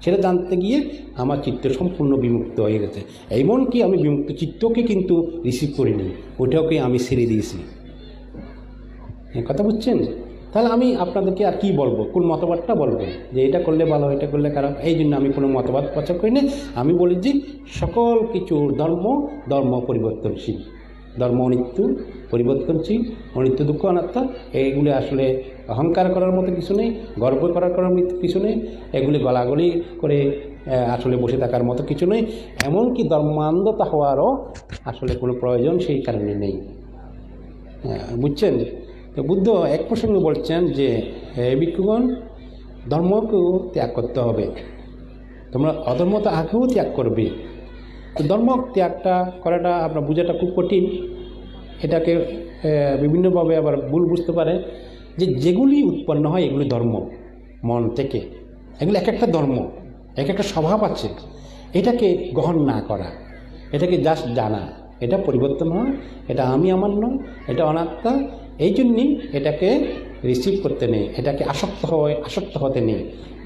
Speaker 2: সেটা জানতে গিয়ে আমার চিত্ত সম্পূর্ণ বিমুক্ত হয়ে গেছে। এমনকি আমি বিমুক্ত চিত্তকে কিন্তু রিসিভ করিনি, ওইটাকে আমি ছেড়ে দিয়েছি। কথা বুঝছেন? তাহলে আমি আপনাদেরকে আর কি বলবো, কোন মতবাদটা বলবো যে এটা করলে ভালো, এটা করলে খারাপ? এই জন্য আমি কোনো মতবাদ প্রচার করি না। আমি বলি যে সকল কিছু ধর্ম পরিবর্তনশীল, ধর্ম অনিত্য, পরিবর্তনশীল, অনিত্য, দুঃখ, অনাত্মা। এইগুলি আসলে অহংকার করার মতো কিছু নেই, গর্ব করার মতো কিছু নেই, এগুলি গলাগলি করে আসলে বসে থাকার মতো কিছু নেই। এমনকি ধর্মান্ধতা হওয়ারও আসলে কোনো প্রয়োজন সেই কারণে নেই। বুঝছেন? তো বুদ্ধ এক প্রসঙ্গে বলছেন যে ভিক্ষুগণ, ধর্মকেও ত্যাগ করতে হবে, তোমরা অধর্ম তো আগেও ত্যাগ করবে। তো ধর্ম ত্যাগটা করাটা আপনার বোঝাটা খুব কঠিন। এটাকে বিভিন্নভাবে আবার ভুল বুঝতে পারে যে যেগুলি উৎপন্ন হয় এগুলি ধর্ম, মন থেকে, এগুলি এক একটা ধর্ম, এক একটা স্বভাব আছে, এটাকে গ্রহণ না করা, এটাকে জাস্ট জানা, এটা পরিবর্তন হয়, এটা আমি আমার নয়, এটা অনাত্মা। এই জন্যই এটাকে রিসিভ করতে নেই, এটাকে আসক্ত হতে নেই।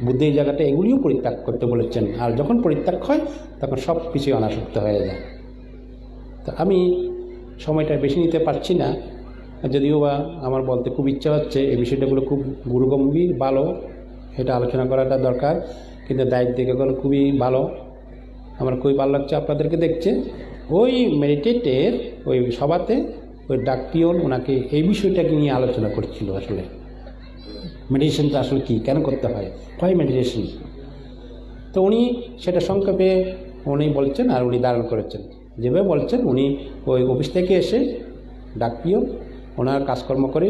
Speaker 2: বুদ্ধ এই জায়গাটা এগুলিও পরিত্যাগ করতে বলেছেন। আর যখন পরিত্যাগ হয় তখন সব কিছুই অনাসক্ত হয়ে যায়। তো আমি সময়টা বেশি নিতে পারছি না, যদিও বা আমার বলতে খুব ইচ্ছা হচ্ছে। এই বিষয়টাগুলো খুব গুরুগম্ভীর, ভালো, এটা আলোচনা করাটা দরকার। কিন্তু দায়িত্ব খুবই ভালো, আমার খুবই ভালো লাগছে আপনাদেরকে দেখছে। ওই মেডিটেটের ওই সভাতে ওই ডাকপিয়ন ওনাকে এই বিষয়টাকে নিয়ে আলোচনা করছিল। আসলে মেডিটেশনটা আসলে কী, কেন করতে হয়, হয় মেডিটেশন। তো উনি সেটা সংক্ষেপে উনি বলছেন আর উনি ধারণ করেছেন। যেভাবে বলছেন, উনি ওই অফিস থেকে এসে ডাকপিয়ন ওনার কাজকর্ম করে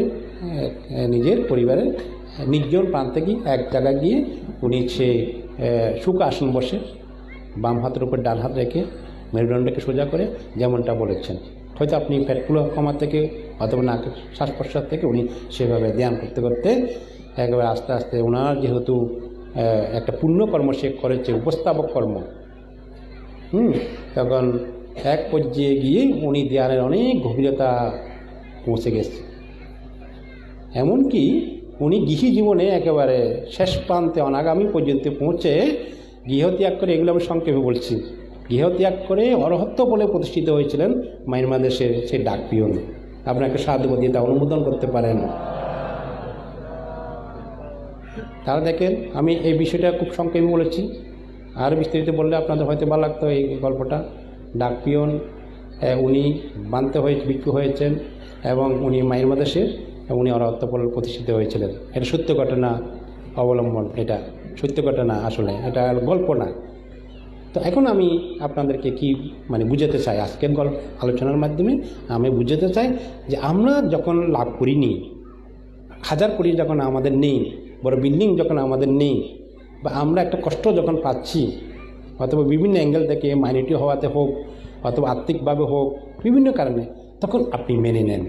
Speaker 2: নিজের পরিবারের নির্জন প্রান্তে গিয়ে এক জায়গায় গিয়ে উনি সে সুখ আসন বসে বাম হাতের উপর ডান হাত রেখে মেরুদণ্ডকে সোজা করে যেমনটা বলেছেন। হয়তো আপনি পেটগুলো কমা থেকে অথবা নাকের শ্বাস প্রশ্বাস থেকে উনি সেভাবে ধ্যান করতে করতে একেবারে আস্তে আস্তে ওনার যেহেতু একটা পুণ্যকর্ম সে করেছে, উপস্থাপক কর্ম, তখন এক পর্যায়ে গিয়ে উনি ধ্যানের অনেক গভীরতা পৌঁছে গেছে। এমনকি উনি গৃহী জীবনে একেবারে শেষ প্রান্তে অনাগামী পর্যন্ত পৌঁছে গৃহত্যাগ করে, এগুলো আমি সংক্ষেপে বলছি, গৃহত্যাগ করে অরহত্য বলে প্রতিষ্ঠিত হয়েছিলেন মায়ানমার দেশের সেই ডাকপিয়ন। আপনাকে সাধুবাদিতা অনুমোদন করতে পারেন। তারা দেখেন, আমি এই বিষয়টা খুব সংক্ষেপে বলেছি, আর বিস্তারিত বললে আপনাদের হয়তো ভালো লাগতো এই গল্পটা। ডাকপিয়ন উনি বানতে ভিক্ষু হয়েছেন এবং উনি মায়ানমার দেশের উনি অরহত্য বলে প্রতিষ্ঠিত হয়েছিলেন। এটা সত্য ঘটনা অবলম্বন, এটা সত্য ঘটনা, আসলে এটা গল্প না। তো এখন আমি আপনাদেরকে কি বুঝাতে চাই আজকের আলোচনার মাধ্যমে, আমি বুঝাতে চাই যে আমরা যখন লাভ করিনি, হাজার কোটি যখন আমাদের নেই, বড় বিল্ডিং যখন আমাদের নেই, বা আমরা একটা কষ্ট যখন পাচ্ছি, অথবা বিভিন্ন অ্যাঙ্গেল থেকে মাইনরিটি হওয়াতে হোক অথবা আর্থিকভাবে হোক, বিভিন্ন কারণে, তখন আপনি মেনে নেন।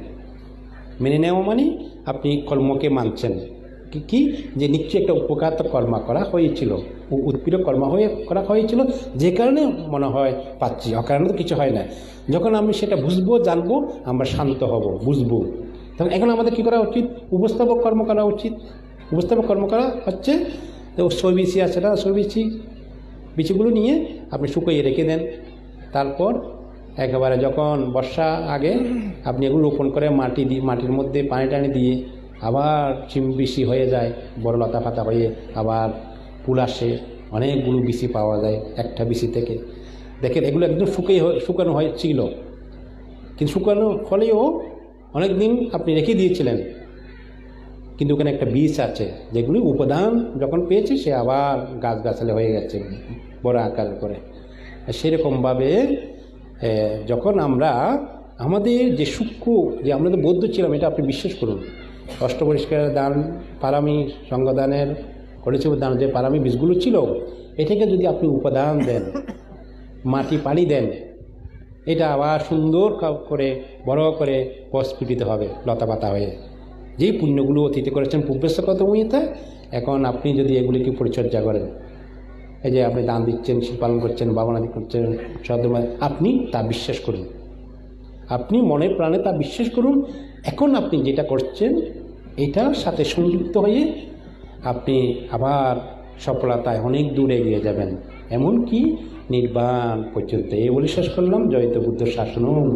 Speaker 2: মেনে নেওয়া মানে আপনি কর্মকে মানছেন কি যে নিশ্চয়ই একটা উপকার কর্ম করা হয়েছিল, উৎপীড়ক কর্ম করা হয়েছিল, যে কারণে মনে হয় পাচ্ছি, অকারণে তো কিছু হয় না। যখন আমি সেটা বুঝবো, জানবো, আমরা শান্ত হব, বুঝবো, তখন এখন আমাদের কী করা উচিত? উপস্থাপক কর্ম করা উচিত। উপস্থাপক কর্ম করা হচ্ছে সই বিচি আছে না, সই বিচিগুলো নিয়ে আপনি শুকিয়ে রেখে দেন। তারপর একেবারে যখন বর্ষা আগে আপনি এগুলো রোপণ করে মাটির মধ্যে পানি টানি দিয়ে আবার বিচি হয়ে যায়, বড় লতা পাতা হয়ে আবার ফুল আসে, অনেকগুলো বিচি পাওয়া যায় একটা বিচি থেকে। দেখেন এগুলো একদম শুকানো হয়েছিল, কিন্তু শুকানো ফলেও অনেক দিন আপনি রেখে দিয়েছিলেন, কিন্তু ওখানে একটা বীজ আছে যেগুলি উপাদান যখন পেয়েছে সে আবার গাছগাছালি হয়ে গেছে বড় আকার করে। সেরকমভাবে যখন আমরা আমাদের যে সূক্ষ্ম, যে আমরা তো বৌদ্ধ ছিলাম এটা আপনি বিশ্বাস করুন, অষ্টপরিষ্কার দান, পারামি সঙ্গদানের করেছে দান, যে পারামি বীজগুলো ছিল এটাকে যদি আপনি উপাদান দেন, মাটি পানি দেন, এটা আবার সুন্দর করে বড় করে প্রস্ফুটিত হবে লতা পাতা হয়ে। যেই পুণ্যগুলো অতীতে করেছেন পূর্বেশ্বগত ভূমিতে, এখন আপনি যদি এগুলিকে পরিচর্যা করেন, এই যে আপনি দান দিচ্ছেন, শিব পালন করছেন, বাবনাদি করছেন, সদময়, আপনি তা বিশ্বাস করুন, আপনি মনে প্রাণে তা বিশ্বাস করুন। এখন আপনি যেটা করছেন এটার সাথে সংযুক্ত হয়ে আপনি আবার সফলতায় অনেক দূর এগিয়ে যাবেন, এমনকি নির্বাণ পর্যন্ত। এই বলে শেষ করলাম। জয়িত বুদ্ধ শাসনম।